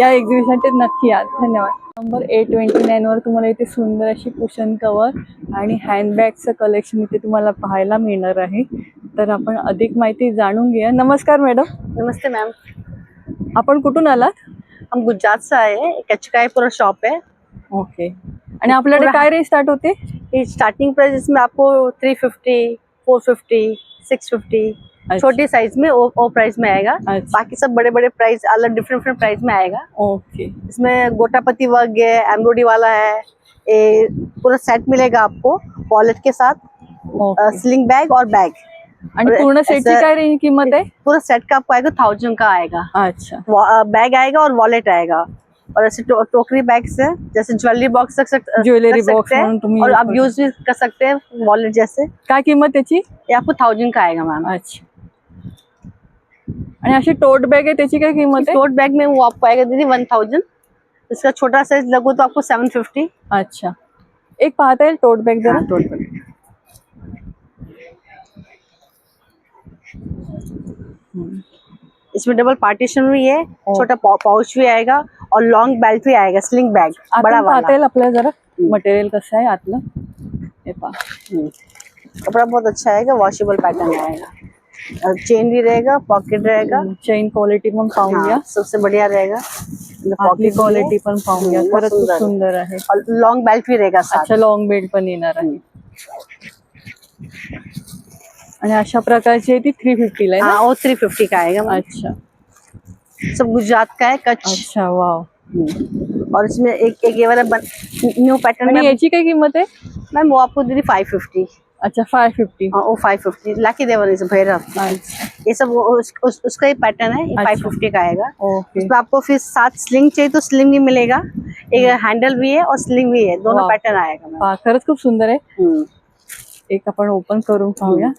या एक्झिबिशन ते नक्की या. धन्यवाद. नंबर 829 वर तुम्हाला इथे सुंदर अशी कुशन कवर आणि हँडबॅगचं कलेक्शन इथे तुम्हाला पाहायला मिळणार आहे. तर आपण अधिक माहिती जाणून घेऊया. नमस्कार मॅडम. नमस्ते मैम, आपण कुठून आलात? हम गुजरात से आए हैं. कचकाईपुरा शॉप है. ओके. आणि आपल्याकडे काय रेंज स्टार्ट होते? ये स्टार्टिंग प्राइस इसमें आपको 350, 450, 650 अच्छा. छोटी साइज में वो प्राइस में आएगा. अच्छा. बाकी सब बड़े बड़े प्राइस अलग डिफरेंट प्राइस में आएगा. ओके. इसमें गोटापति वर्क है, एम्ब्रॉयडरी वाला है. ये पूरा सेट मिलेगा आपको वॉलेट के साथ, ओके. स्लिंग बैग और बैग. आणि और पूर्ण सेटची ऐसा- काय रेंज किंमत आहे? पूरा सेट का आपको आएगा 1000 का आएगा. अच्छा. बैग आएगा और वॉलेट आएगा. और ऐसे टोकरी बैग्स है, जैसे ज्वेलरी बॉक्स रख सकते ज्वेलरी रख बॉक्स सकते म्हणून तुम्ही हैं. और use आप करू यूज भी कर सकते हैं वॉलेट जैसे. काय किंमत त्याची? ये आपको 1000 का आएगा मैम. अच्छा. आणि अशी टोट बॅग आहे त्याची काय किंमत आहे? टोट बैग में वो आपको आएगा दीदी 1000. इसका छोटा साइज लगो तो आपको 750. अच्छा. एक पाहता येईल टोट बॅग जरा? टोट बैग इसमें डबल पार्टीशन भी है, छोटा पाउच भी आएगा और लॉन्ग बेल्ट भी आएगा, स्लिंग बैग बड़ा आतून पाहता वाला. येईल आपल्याला जरा मटेरियल कसं आहे आतलं? हे पहा. कपड़ा बहुत अच्छा आएगा, वॉशेबल पैटर्न आएगा. और चेन भी रहेगा, पॉकेट रहेगा. चेन क्वालिटी पण पाहून घ्या. हाँ, सबसे बढ़िया रहेगा. आपली क्वालिटी पण पाहून घ्या. खरंच खूप सुंदर आहे. और लॉन्ग बेल्ट भी रहेगा साथ. अच्छा, लॉंग बेल्ट पण येणार आहे. आणि अशा प्रकारची आहे ती 350 ला आहे ना? हाँ, वो 350 का आएगा. अच्छा. सब गुजरात का है, कच्छ. अच्छा, वाव. और इसमें एक ये वाला न्यू पैटर्न आणि में याची काय किंमत आहे? मैम वो आपको दीदी 550. अच्छा, 550. हाँ, वो 550 लाकी देवर इस भैरव. अच्छा. ये सब उसका ही पैटर्न है. ये अच्छा. 550 का आएगा. ओके. इसमें आपको फिर साथ स्लिंग चाहिए तो स्लिंग भी मिलेगा. एक हैंडल भी है और स्लिंग भी है, दोनों वाह. पैटर्न आएगा मैम. पहा, खरंच खूप सुंदर आहे. एक आपण ओपन करून पाहूया.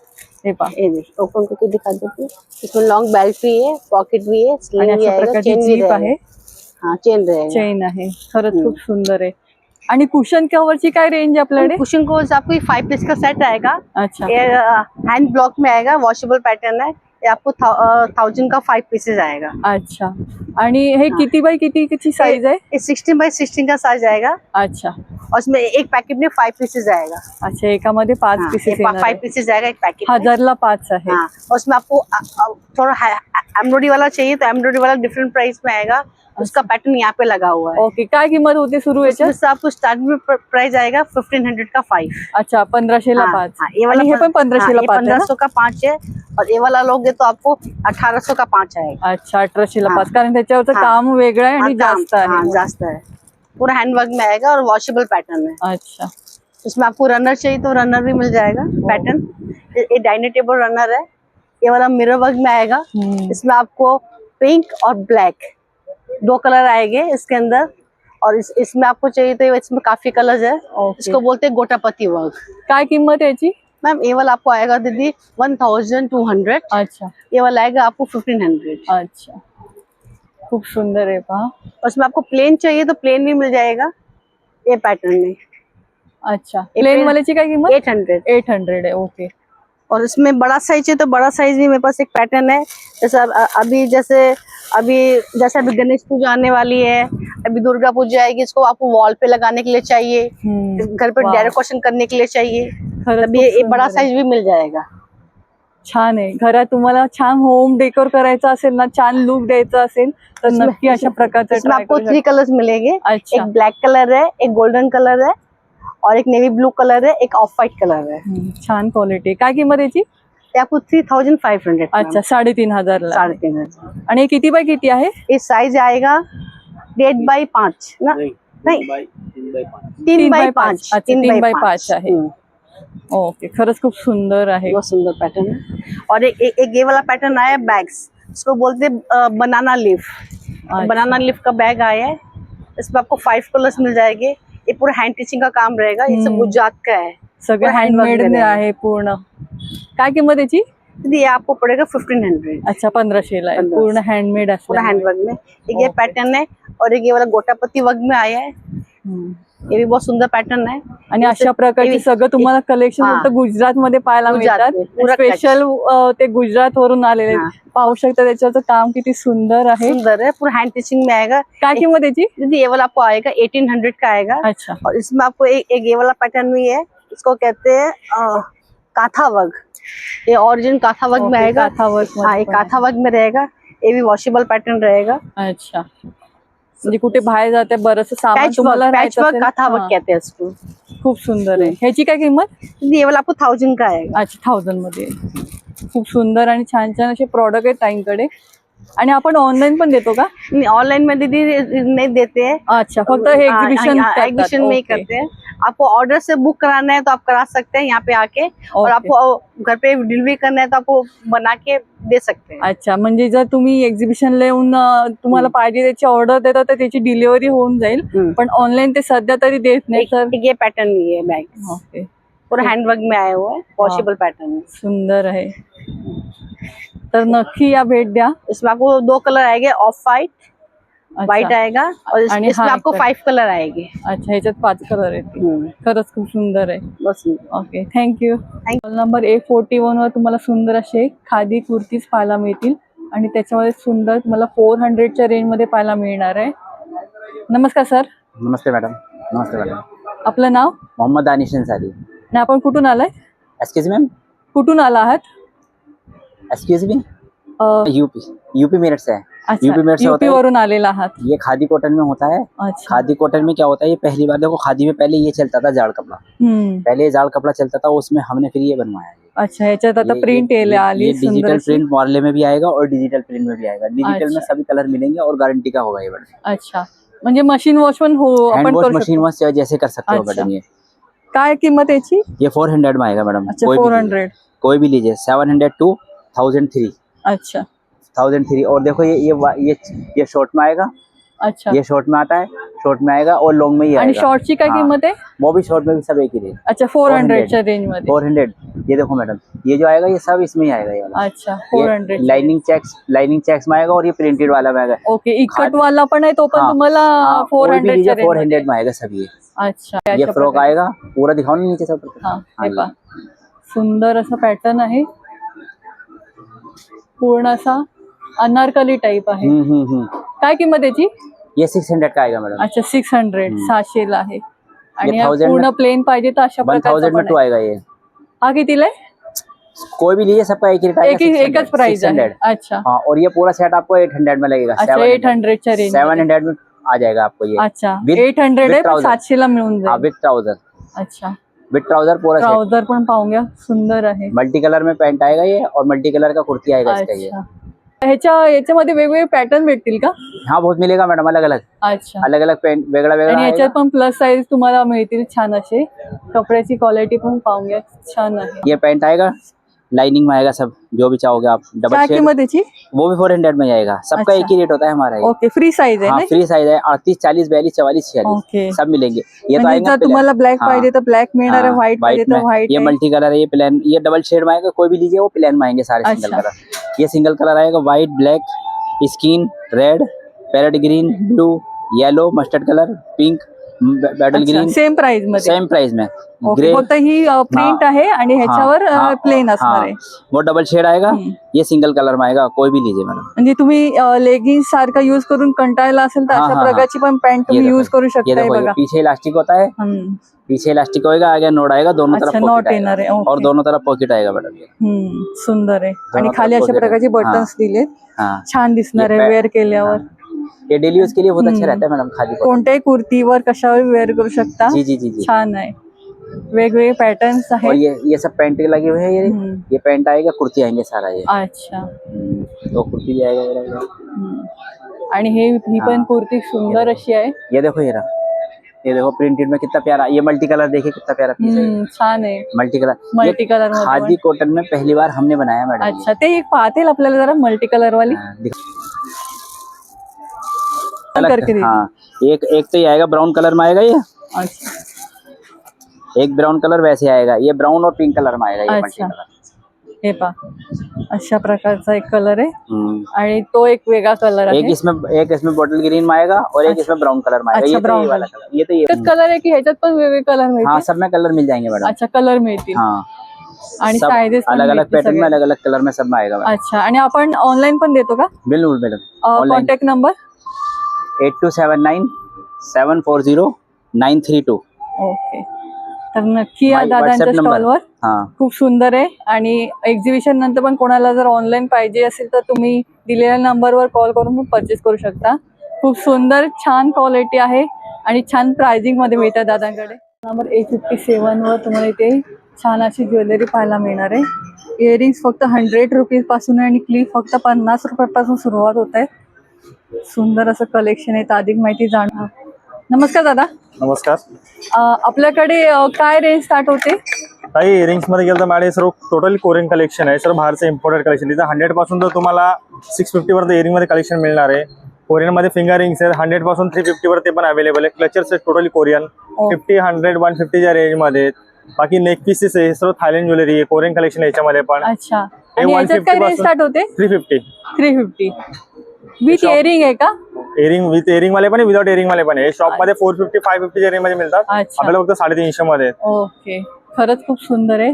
हे पहा. ये देखिए ओपन करके दिखा देती हूँ. इसमें लॉन्ग बेल्ट भी है, पॉकेट भी है, आणि स्लिंग भी अशा आएगा, प्रकारची चेन भी जीप आहे. रहेगा. हाँ, चेन रहेगा. चेन आहे. खरंच खूप सुंदर आहे. आणि कुशन कव्हरची काय रेंज आपल्याकडे? कुशन को आपको 5 पीस का सेट आएगा. अच्छा. ये हैंड ब्लॉक में आएगा, वॉशेबल पैटर्न है. ये आपको 1000 का 5 पीसेस आएगा. अच्छा. आणि हे किती बाय किती साईज आहे? ये 16 बाय 16 का साइज आएगा. अच्छा. और इसमें एक पैकेट में 5 पीसेस आएगा. अच्छा, एकामध्ये 5 पीसेस येणार 5 आहे. पीसेस आएगा एक पैकेट में. 1000ला 5 आहे. हाँ, और उसमें आपको थोड़ा एम्ब्रॉयडरी वाला चाहिए तो एम्ब्रॉयडरी वाला डिफरेंट प्राइस में आएगा. उसका पैटर्न यहाँ पे लगा हुआ है. ओके. काय किंमत होते सुरू याच्यात? इसमें आपको स्टार्टिंग में प्राइस आएगा 1500 का 5. अच्छा, 1500ला हाँ, 5. हाँ, ये वाला आणि हे पण 1500ला 5 आहे ना? 1500 का 5 है. और ये वाला लोगे तो आपको 1800 का 5 आएगा. अच्छा, 1800ला हाँ. 5. कारण त्याच्यावरचं हाँ. काम वेगळं आहे आणि जास्त हाँ, आहे. जास्त है. पूरा हैंडवर्क में आएगा और वॉशेबल पैटर्न है. अच्छा. इसमें आपको रनर चाहिए तो रनर भी मिल जाएगा पैटर्न. ये डाइनिंग टेबल रनर है. ये वाला मिरर वर्क में आएगा. इसमें आपको पिंक और ब्लैक 2 कलर आएंगे इसके अंदर. और इसमें आपको चाहिए तो इसमें काफी कलर्स है. इसको बोलते हैं गोटापति वर्क. काय किंमत आहे याची? मैम ये वाला आपको आएगा दीदी 1200. अच्छा. ये वाला आएगा आपको 1500. अच्छा, खूप सुंदर आहे पहा. और इसमें आपको प्लेन चाहिए तो प्लेन भी मिल जाएगा ये पैटर्न में. अच्छा. प्लेन वाल्याची काय किंमत? 800. 800 आहे. ओके. और इसमें बड़ा साइज चाहिए तो बड़ा साइज भी मेरे पास एक पैटर्न है. जैसे अभी गणेश पूजा आने वाली है, अभी दुर्गा पूजा आएगी, इसको आपको वॉल पे लगाने के लिए चाहिए, घर पे वाह. डेकोरेशन करने के लिए चाहिए, खरंच तभी खूप ये बड़ा सुंदर आहे. साइज भी मिल जाएगा. छान आहे. घरात तुम्हाला छान होम डेकोर करायचं असेल ना, छान लुक द्यायचा असेल तर नक्की अशा प्रकारचं इसमें try आपको करू 3 कलर्स मिलेंगे. अच्छा. एक ब्लैक कलर है, एक गोल्डन कलर है और एक नेवी ब्लू कलर है, एक ऑफ व्हाइट कलर है. छान क्वालिटी. काय किंमत याची? ते आपको 3500. अच्छा 3,500 ला. 3,500. आणि हे किती बाय किती आहे? ये साइज आएगा 8x5 ना, नहीं 3x5. अच्छा 3x5 आहे. ओके, खरंच खूप सुंदर आहे. बहुत सुंदर पैटर्न है. और एक ये वाला पैटर्न आया है बैग्स, इसको बोलते हैं बनाना लीफ. बनाना लीफ का बैग आया है. इसमें आपको 5 कलर्स मिल जाएंगे. ये पूरा हैंड टिचिंग का काम रहेगा. ये सब गुजरात का है, सगळं पूरा handwork हँडमेड में आहे पूर्ण. काय किंमत याची? ये आपको पड़ेगा 1500. अच्छा 1500 ला आहे. 1500. पूर्ण हँडमेड पूरा असलं. हैंडवर्क में. एक ये पैटर्न है और एक ये वाला गोटापत्ती वर्क में आया है. ये भी बहुत सुंदर पैटर्न है. आणि अशा प्रकारचे सगळं तुम्हाला कलेक्शन हा. फक्त गुजरात मध्ये पाहायला गुजरात मिळतात. में, पूरा स्पेशल ते गुजरात वरून आलेले हा. पाहू शकता. त्याच्याचं काम किती सुंदर आहे. सुंदर है, पूरा हैंड टिचिंग में आएगा. काय किंमत याची? दीदी ये वाला आपको आएगा 1800 का आएगा. अच्छा और इसमें आपको एक ये वाला पैटर्न भी है. इसको कहते हैं काथा वर्क. ये ओरिजिनल काथा वर्क में ओके, आएगा. काथा वर्क मध्ये हाँ, ये पण काथा वर्क में रहेगा. ये भी वॉशेबल पैटर्न रहेगा. आहे. अच्छा म्हणजे कुठे बाहेर जाते बरंच सामान पैच तुम्हाला वर्क, पैच राहायचं वर्क, असेल. काथा वर्क हा, कहते हैं इसको. खूप सुंदर आहे. ह्याची काय किंमत? दीदी ये वाला आपको 1000 का आएगा. अच्छा 1000 मध्ये. खूप सुंदर आणि छान छान असे प्रॉडक्ट आहेत ताईंकडे. आणि आपण ऑनलाईन पण देतो का? ऑनलाइन में दीदी नहीं देते हैं. अच्छा फक्त हे एग्जीबिशन में ही करते हैं. आपको ऑर्डर से बुक कराना है तो आप करा सकते हैं यहाँ पे आके. और ओके. आपको घर पे डिलीवरी करना है तो आपको बना के दे सकते हैं. अच्छा म्हणजे जर तुम्ही एक्झिबिशनला येऊन तुम्हाला पाहिजे त्याची ऑर्डर देता तर त्याची डिलिव्हरी होऊन जाईल. पण ऑनलाईन ते सध्या तरी देत नाही तर. ये पैटर्न नहीं है बैग. ओके पूरा हैंडवर्क में आया हुआ है. वॉशेबल पैटर्न है. सुंदर आहे. तर नक्की या भेट द्या. इसमें आपको 2 कलर आएंगे. ऑफ व्हाइट, अच्छा. व्हाइट आएगा और आणि इसमें हा आपको एक 5 कलर आएंगे. अच्छा ह्याच्यात 5 कलर आहेत. खरंच खूप सुंदर आहे. बस okay thank you. Thank number A41 वर तुम्हाला सुंदर असे खादी कुर्तीज पाहायला मिळतील आणि त्याच्यामध्ये सुंदर तुम्हाला 400च्या रेंजमध्ये पाहायला मिळणार आहे. नमस्कार सर, नमस्ते मैडम. नमस्ते मैडम. आपलं नाव मोहम्मद दानिश अंसारी. आणि आपण कुठून आलाय? Excuse ma'am. कुठून आला आहात? Excuse me. यूपी मेरठ से है. अच्छा यूपी मेरठ से होता यूपी है. वरून आलेला आहात. ये खादी कॉटन में होता है. अच्छा खादी कॉटन में क्या होता है, ये पहली बार देखो खादी में पहले ये चलता था जाड़ कपड़ा. पहले ये जाड़ कपड़ा चलता था, उसमें हमने फिर ये बनवाया है. अच्छा ह्याच्यात आता प्रिंट आली ये सुंदर डिजिटल अशी. प्रिंट मॉर्ले में भी आएगा और डिजिटल प्रिंट में भी आएगा. डिजिटल में अच्छा. सभी कलर मिलेंगे और गारंटी का होगा ये मैडम. अच्छा म्हणजे मशीन वॉश पण हो हैंड आपण वॉश करू मशीन शकतो. वॉश जैसे कर सकते हो अच्छा. मैडम. ये काय किंमत याची? ये 400 में आएगा मैडम. अच्छा कोई भी लीजिए. 400. कोई भी लीजिए. 700 to 1003. अच्छा 1003. और देखो ये शॉर्ट में आएगा. अच्छा ये शॉर्ट में आता है, शॉर्ट में आएगा और लॉन्ग में ही आणि आएगा. शॉर्टची काय हाँ. किंमत आहे? वो भी शॉर्ट में भी सब एक ही रेंज. अच्छा 400च्या रेंज मध्ये. 400. ये देखो मैडम, ये जो आएगा ये सब इसमें ही आएगा. ये वाला अच्छा 400. लाइनिंग चेक्स में आएगा और ये प्रिंटेड वाला में आएगा. ओके इकट वाला पण आहे तो पण हाँ. तुम्हाला हाँ, कोई भी 400च्या लीजिए रेंज 400 में आएगा सब. ये अच्छा ये अशा फ्रॉक प्रकारे. आएगा पूरा. दिखाओ ना नीचे सब. हा हाँ, हे ये. पहा सुंदर असा पॅटर्न आहे. पूर्ण असा अनारकली टाइप आहे. काय किंमत याची? ये 600 का आएगा मैडम. अच्छा 600 600 ला आहे. आणि 1000 पूर्ण प्लेन पाहिजे तर अशा 1000 प्रकारचा में पण 2 आहे. आएगा. ये हा कितीला आहे? कोई भी लीजिए सबका एक ही रेट एक एकच प्राइस आहे. 600. अच्छा हाँ, और ये पूरा सेट आपको 800 में लगेगा. अच्छा 800च्या रेंज. 700 में आ जाएगा आपको ये. अच्छा With- 800 आहे with पण trouser. 700 ला मिळून हाँ, जाईल. With trouser. अच्छा विथ ट्राउजर पूरा सेट. ट्राउजर पण पाहून घ्या सुंदर आहे. मल्टी कलर में पैंट आएगा ये और मल्टी कलर का कुर्ती आएगा इसका ये. अच्छा ह्याच्यामध्ये वेगवेगळे पॅटर्न भेटतील का? हाँ, बहुत मिलेगा मैडम. अलग अलग अच्छा अलग अलग पेंट वेगळा वेगळा आणि आएगा. ह्याच्यात पण प्लस साईज तुम्हाला मिळतील छान असे. कपड्याची क्वालिटी पण पाहून घ्या छान आहे. ये पैंट आएगा लाइनिंग में आएगा सब जो भी चाहोगे आप. डबल काय शेड किंमत याची? वो भी 400 में आएगा. सबका अच्छा. एक ही रेट होता है हमारा ये. ओके फ्री साईज आहे हाँ, ना? फ्री साइज है. 38, 40, 42, 44, 46 ओके सब मिलेंगे. ये तो म्हणजे आएगा जर तुम्हाला ब्लॅक हाँ. पाहिजे तर ब्लॅक मिळणार आहे. व्हाईट पाहिजे तर व्हाईट. ये मल्टी कलर है. ये प्लेन, ये डबल शेड में आएगा. कोई भी लीजिए वो प्लेन में आएंगे सारे. सिंगल अच्छा. कलर. ये सिंगल कलर आएगा. White, black, skin, red, parrot green, blue, yellow, mustard colour, pink, battle green same price मध्ये सेम प्राइस में ओके, ग्रे फक्त ही प्रिंट आहे आणि ह्याच्यावर प्लेन असणार आहे. वो डबल शेड आएगा, ये सिंगल कलर में आएगा, कोई भी लीजिए मैडम. म्हणजे तुम्ही लेगिंग्स सारखा यूज करून कंटाळला असेल तर अशा प्रकारची पण पॅन्ट तुम्ही यूज करू ये शकता. देखो, ये बघा पीछे इलास्टिक होता है, पीछे इलास्टिक होएगा, आगे नोट आएगा, दोनों तरफ अच्छा, नॉट पॉकेट येणार आएगा आहे. और दोनों तरफ पॉकेट आएगा मैडम. सुंदर आहे आणि तरफ खाली अशा pocket प्रकारचे आहे. बटन्स दिलेत. हाँ, छान दिसणार ये आहे पॅ- वेअर केल्यावर. ये डेली यूज के लिए बहुत अच्छा रहता है मैडम. खाली कोणत्याही कुर्तीवर कशावर वेअर करू शकता. जी जी जी जी. छान आहे, वेगवेगळे पॅटर्न्स और आहेत. ये सब पैंट लगे हुए हैं. ये पैंट आएगा, कुर्ती आएंगे सारा ये. अच्छा, तो कुर्ती भी आएगा ये रहा. आणि ही पण कुर्ती सुंदर अशी आहे. ये देखो, ये देखो प्रिंटेड में कितना प्यारा. ये मल्टी कलर देखिए कितना प्यारा पीस है. छान आहे, मल्टी कलर. मल्टी कलर मध्ये खादी कॉटन में पहली बार हमने बनाया मैडम. अच्छा, ते एक पाहतील आपल्याला जरा मल्टी कलर वाली करके दे. हाँ, एक तो ये आएगा ब्राउन कलर में आएगा ये. अच्छा, एक ब्राउन कलर वैसे आएगा. ये ब्राउन और पिंक कलर में आएगा ये मल्टी अच्छा. कलर. हे पा अशा प्रकारचा एक कलर आहे हम्म. आणि तो एक वेगळा कलर आहे. एक इसमें बॉटल ग्रीन में आएगा और एक इसमें ब्राउन कलर में आएगा. अच्छा, ये तो brown ये वाला color. कलर. ये तो ये. एकच कलर आहे की ह्याच्यात पण वेगवेगळे कलर हाँ, मिळतील. सब में कलर मिल जाएंगे मैडम. अच्छा, कलर मिळतील हाँ, आणि सब साइजेस अलग अलग पैटर्न में अलग अलग कलर में सब में आएगा मैडम. अच्छा, आणि आपण ऑनलाईन पण देतो का? बिल्कुल madam. Online contact number 8279740932. Okay, तर नक्की या My दादांच्या WhatsApp number. स्टॉलवर. हाँ, खूप सुंदर आहे आणि एक्झिबिशन नंतर पण कोणाला जर ऑनलाईन पाहिजे असेल तर तुम्ही दिलेल्या नंबरवर कॉल करून परचेस करू शकता. खूप सुंदर छान क्वालिटी आहे आणि छान प्राइसिंग मध्ये मिळतात दादांकडे. नंबर 857 वर तुम्हाला इथे छान अशी ज्वेलरी पाहायला मिळणार आहे. इयरिंग्स फक्त 100 रुपीज पासून आणि क्लिप फक्त 50 रुपयापासून सुरुवात होत आहे. सुंदर असं कलेक्शन आहे. अधिक माहिती जाणणार. नमस्कार दादा. नमस्कार. आपल्याकडे काय रेंज स्टार्ट होते? काही इयरिंग्स मध्ये गेलं तर माझे सर्व टोटली कोरियन कलेक्शन आहे. सर्व बाहेरचं इम्पोर्टेड कलेक्शन. तिथं 100 पासून तर तुम्हाला 650 वर इयरिंग मध्ये कलेक्शन मिळणार आहे. कोरियन मध्ये फिंगर रिंग्स आहे 100 पासून 350 वर ते पण अवेलेबल आहे. क्लचर्स आहे टोटली कोरियन 50, 100, 150 रेंज मध्ये. बाकी नेक पीसेस आहे सर्व थायलंड ज्वेलरी आहे. कोरियन कलेक्शन आहे याच्यामध्ये पण. अच्छा, आणि याच्यात काय रेंज स्टार्ट होते? 350 विथ इयरिंग आहे का? इयरिंग विथ इयरिंग वाले पण आहे, विदाउट इयरिंग वाले पण आहे. शॉप मध्ये 450, 550 रेंज मध्ये मिळतात. आपल्याला फक्त 350 मध्ये. ओके, खरंच खूप सुंदर आहे.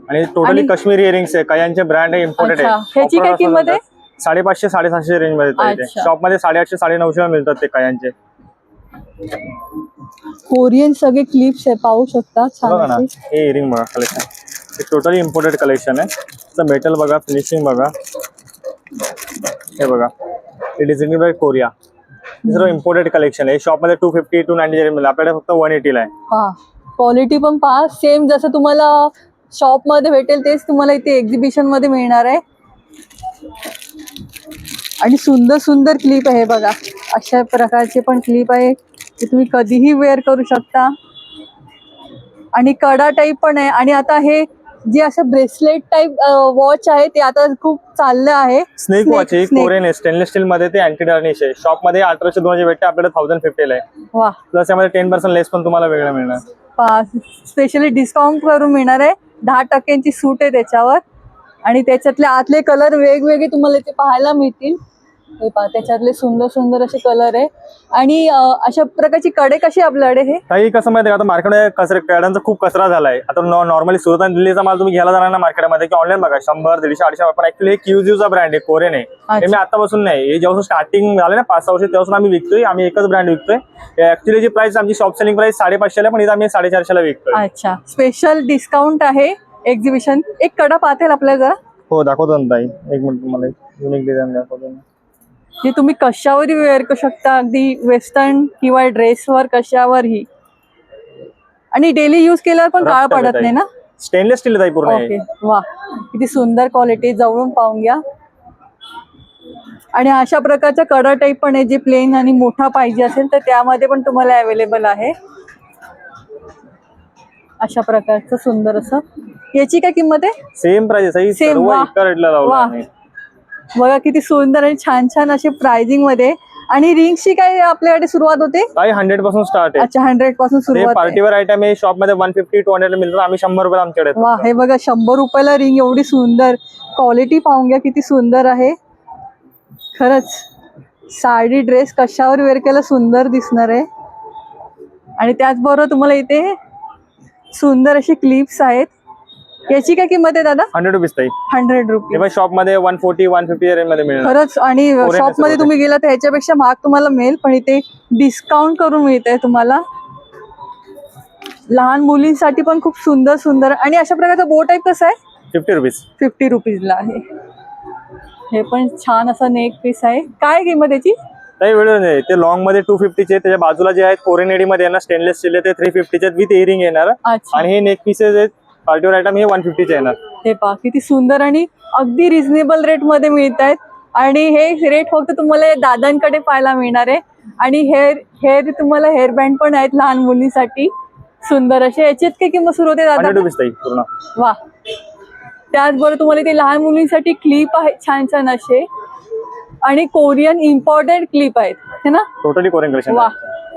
आणि टोटली काश्मीरी इयरिंग्स आहे. कायांचे ब्रँड आहे, इम्पोर्टेड आहे. ह्याची काय किंमत आहे? 550, 750 रेंज मध्ये. शॉप मध्ये 850, 950 मिळतात ते कायांचे. कोरियन सगळे क्लिप्स आहे, पाहू शकता. बघा ना, छान हे इयरिंग बघा कलेक्शन. हे टोटली इम्पोर्टेड कलेक्शन आहे. मेटल बघा, फिनिशिंग बघा. हे बघा, हे डिझाइन बाय कोरिया. हे सर्व इम्पोर्टेड कलेक्शन आहे. शॉप मध्ये 250, 290 रेंज मध्ये. आपल्याकडे फक्त 180 ला आहे. पहा, क्वालिटी पण पहा. सेम जसं तुम्हाला शॉप मध्ये भेटेल तेच तुम्हाला इथे एक्झिबिशन मध्ये मिळणार आहे. आणि सुंदर सुंदर क्लिप आहे बघा. अशा प्रकारचे पण क्लिप आहे ते तुम्ही कधीही वेअर करू शकता. आणि कडा टाईप पण आहे. आणि आता हे जे असं ब्रेसलेट टाईप वॉच आहे ते आता खूप चाललं आहे. स्नेक वॉच आहे, कोरियन आहे, स्टेनलेस स्टील मध्ये. ते अँटी टार्निश आहे. शॉप मध्ये 1800, 2000 भेटते. आपल्याला 1050 ला आहे. वा, प्लस यामध्ये 10% लेस पण तुम्हाला वेगळं मिळणार. स्पेशली डिस्काउंट करून मिळणार आहे. 10% सूट आहे त्याच्यावर. आणि त्याच्यातले आतले कलर वेगवेगळे तुम्हाला इथे पाहायला मिळतील. हे पहा, त्याच्यातले सुंदर सुंदर असे कलर आहे. आणि अशा प्रकारची कडे कशी आपल्याकडे? हे काही कसं माहिती आहे का, आता मार्केटमध्ये कड्यांचा खूप कचरा झालाय. आता नॉर्मली सुरत आणि दिल्लीचा माल तुम्ही घ्यायला जाणार ना मार्केटमध्ये की ऑनलाईन बघा 100, 150, 800. पण ऍक्च्युली हे क्यूजीचा ब्रँड आहे, कोरियन आहे. हे मी आतापासून नाही, हे जेव्हा स्टार्टिंग झालं ना 5-6 वर्ष तेव्हापासून आम्ही विकतोय. आम्ही एकच ब्रँड विकतोय. ऍक्च्युली जी प्राइस आमची शॉप सेलिंग प्राइस 550 ला, पण इथं आम्ही 450 ला विकतोय. अच्छा, स्पेशल डिस्काउंट आहे एक्झिबिशन. एक कडा पाहते आपल्याला जरा. हो, दाखवतो ना ताई. एक मिनिट, तुम्हाला युनिक डिझाईन दाखवतो. जे तुम्ही कशावरही वेअर करू शकता, अगदी वेस्टर्न किंवा ड्रेसवर कशावरही. आणि डेली यूज केल्यावर पण काळ पडत नाही ना. स्टेनलेस स्टील आहे पूर्ण. ओके, वा, किती सुंदर क्वालिटी. जवळून पाहून घ्या. आणि अशा प्रकारचा कडा टाईप पण आहे जे प्लेन आणि मोठा पाहिजे असेल तर त्यामध्ये पण तुम्हाला अवेलेबल आहे. अशा प्रकारचं सुंदर असं. याची काय किंमत आहे? सेम प्राइस आहे. सेम. बघा किती सुंदर आणि छान छान असे प्राइसिंग मध्ये. आणि रिंग्सची काय आपल्याकडे सुरुवात होते? 100 पासून स्टार्ट आहे. अच्छा, 100 पासून सुरुवात. पार्टीवेअर आयटम आहे. शॉप मध्ये 150, 200 मिळतात. आम्ही 100 रुपये आमच्याकडे. वा, हे बघा 100 रुपयाला रिंग. एवढी सुंदर क्वालिटी पाहून घ्या किती सुंदर आहे. खरंच साडी ड्रेस कशावर वेअर केला सुंदर दिसणार आहे. आणि त्याचबरोबर तुम्हाला इथे सुंदर असे क्लिप्स आहेत. याची काय किंमत आहे दादा? 100 रुपीज ताई. 100 रुपीज. हे शॉप मध्ये 140 150 रेंज मध्ये मिळणार. खरंच. आणि Foreign शॉप मध्ये असं तुम्ही गेला तर ह्याच्यापेक्षा महाग तुम्हाला मिळेल, पण इथे डिस्काउंट करून मिळते तुम्हाला. लहान मुलींसाठी पण खूप सुंदर सुंदर. आणि अशा प्रकारचा बो टाईप कसा आहे? 50 रुपीज. 50 रुपीजला आहे. हे पण छान असा नेक पीस आहे. काय किंमत याची? काही वेळ नाही. ते लॉंग मध्ये 250 चे, त्याच्या बाजूला जे आहेत कोरियन एडी मध्ये येणार स्टेनलेस स्टील ते 350 चे विथ इयरिंग येणार. अच्छा. आणि हे नेक पीसेस आहेत पार्टीवर आयटम, हे 150 चे येणार. हे पहा किती सुंदर आणि अगदी रिझनेबल रेट मध्ये मिळत आहेत. आणि हे रेट फक्त तुम्हाला दादांकडे पाहायला मिळणार आहे. आणि हेअर तुम्हाला हेअर बँड पण आहेत लहान मुलींसाठी सुंदर असे. याच्यात काय किंमत सुरू होते दादा? 100 रुपीज ताई पूर्ण. वा. त्याचबरोबर तुम्हाला इथे लहान मुलींसाठी क्लिप आहेत छान छान असे. आणि कोरियन इम्पॉर्टंट क्लिप आहेत है ना? Totally Korean collection. वा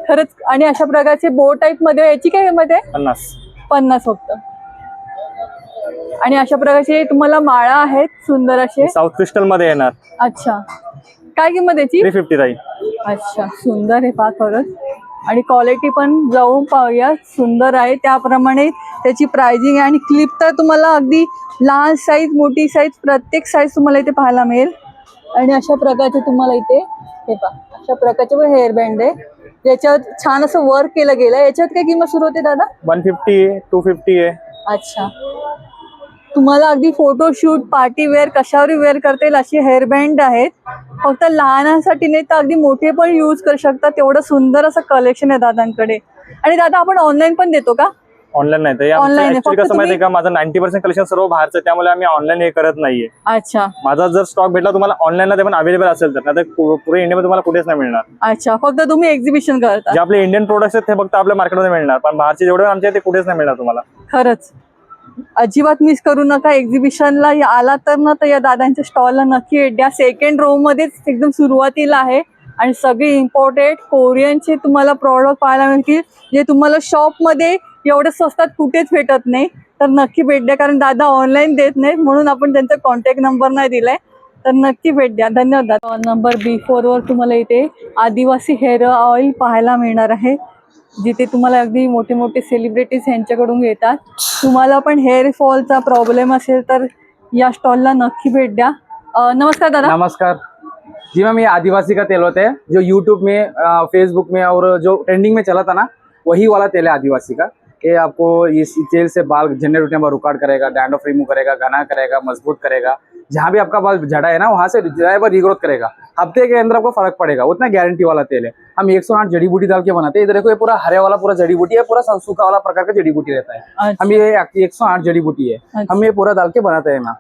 खरंच. आणि अशा प्रकारचे बो टाईप मध्ये. याची काय किंमत आहे? 50 फक्त. आणि अशा प्रकारचे तुम्हाला माळा आहेत सुंदर असे. साऊथ क्रिस्टल मध्ये येणार. अच्छा. काय किंमत याची? 350 ताई. अच्छा सुंदर आहे पहा खरंच. आणि क्वालिटी पण जाऊन पाहूया सुंदर आहे. त्याप्रमाणे त्याची प्राइसिंग आहे. आणि क्लिप तर तुम्हाला अगदी लहान साईज मोठी साईज प्रत्येक साईज तुम्हाला इथे पाहायला मिळेल. आणि अशा प्रकारचे तुम्हाला इथे हे पहा अशा प्रकारचे पण हेअर बँड आहे. याच्यावर छान असं वर्क केलं गेलं. याच्यात काय किंमत सुरू होते दादा? 150 आहे, 250 आहे. अच्छा. तुम्हाला अगदी फोटोशूट पार्टी वेअर कशावरही वेअर करता येईल अशी हेअर बँड आहेत. फक्त लहानांसाठी नाही तर अगदी मोठे पण यूज करू शकतात. तेवढं सुंदर असं कलेक्शन आहे दादांकडे. आणि दादा आपण ऑनलाईन पण देतो का? ऑनलाईन नाही. तर Online आहे. ऍक्च्युअली फक्त कसं माहिती आहे का, माझं 90% कलेक्शन सर्व बाहेरचं, त्यामुळे आम्ही ऑनलाईन हे करत नाहीये. अच्छा. माझा जर स्टॉक भेटला तुम्हाला ऑनलाईनला ते पण अवेलेबल असेल तर, नाही तर पुरे इंडियामध्ये तुम्हाला कुठेच नाही मिळणार. अच्छा. फक्त तुम्ही एक्झिबिशन करता. जे आपले इंडियन प्रोडक्ट्स आहेत ते फक्त आपल्या मार्केटमध्ये मिळणार, पण बाहेरचे जेवढे आमचे ते कुठेच नाही मिळणार तुम्हाला. खरंच अजिबात मिस करू नका. एक्झिबिशनला आला तर ना तर या दादांच्या स्टॉलला नक्की भेट द्या. सेकंड रो मध्येच एकदम सुरुवातीला आहे. आणि सगळे इम्पोर्टेड कोरियनचे तुम्हाला प्रॉडक्ट पाहायला मिळतील जे तुम्हाला शॉपमध्ये एवढं स्वस्तात कुठेच भेटत नाही. तर नक्की भेट द्या. कारण दादा ऑनलाईन देत नाहीत म्हणून आपण त्यांचा कॉन्टॅक्ट नंबर नाही दिलाय. तर नक्की भेट द्या. धन्यवाद दादा. नंबर B4 वर तुम्हाला इथे आदिवासी हेअर ऑइल पाहायला मिळणार आहे, जिथे तुम्हाला अगदी मोठे मोठे सेलिब्रिटीज यांच्याकडून येतात. तुम्हाला पण हेअर फॉलचा प्रॉब्लेम असेल तर या स्टॉलला नक्की भेट द्या. नमस्कार दादा. नमस्कार जी मैम, ये आदिवासी का तेल होता है जो यूट्यूब में फेसबुक में और जो ट्रेंडिंग में चला था ना, वही वाला तेल है आदिवासी का. ये आपको इस तेल से बाल झड़ने टूटने में रुकावट करेगा, डैंड्रफ रिमूव करेगा, घना करेगा, मजबूत करेगा. जहाँ भी आपका बाल झड़ा है ना वहाँ से रिग्रोथ करेगा. हफ्ते के अंदर आपको फर्क पड़ेगा, उतना गारंटी वाला तेल है. हम 108 जड़ी बूटी डाल के बनाते हैं. इधर देखो ये पूरा हरे वाला पूरा जड़ी बूटी है, पूरा सूखा वाला प्रकार का जड़ी बूटी रहता है. अच्छा. हम ये 108 जड़ी बूटी है. अच्छा. हम ये पूरा डाल के बनाते हैं ना.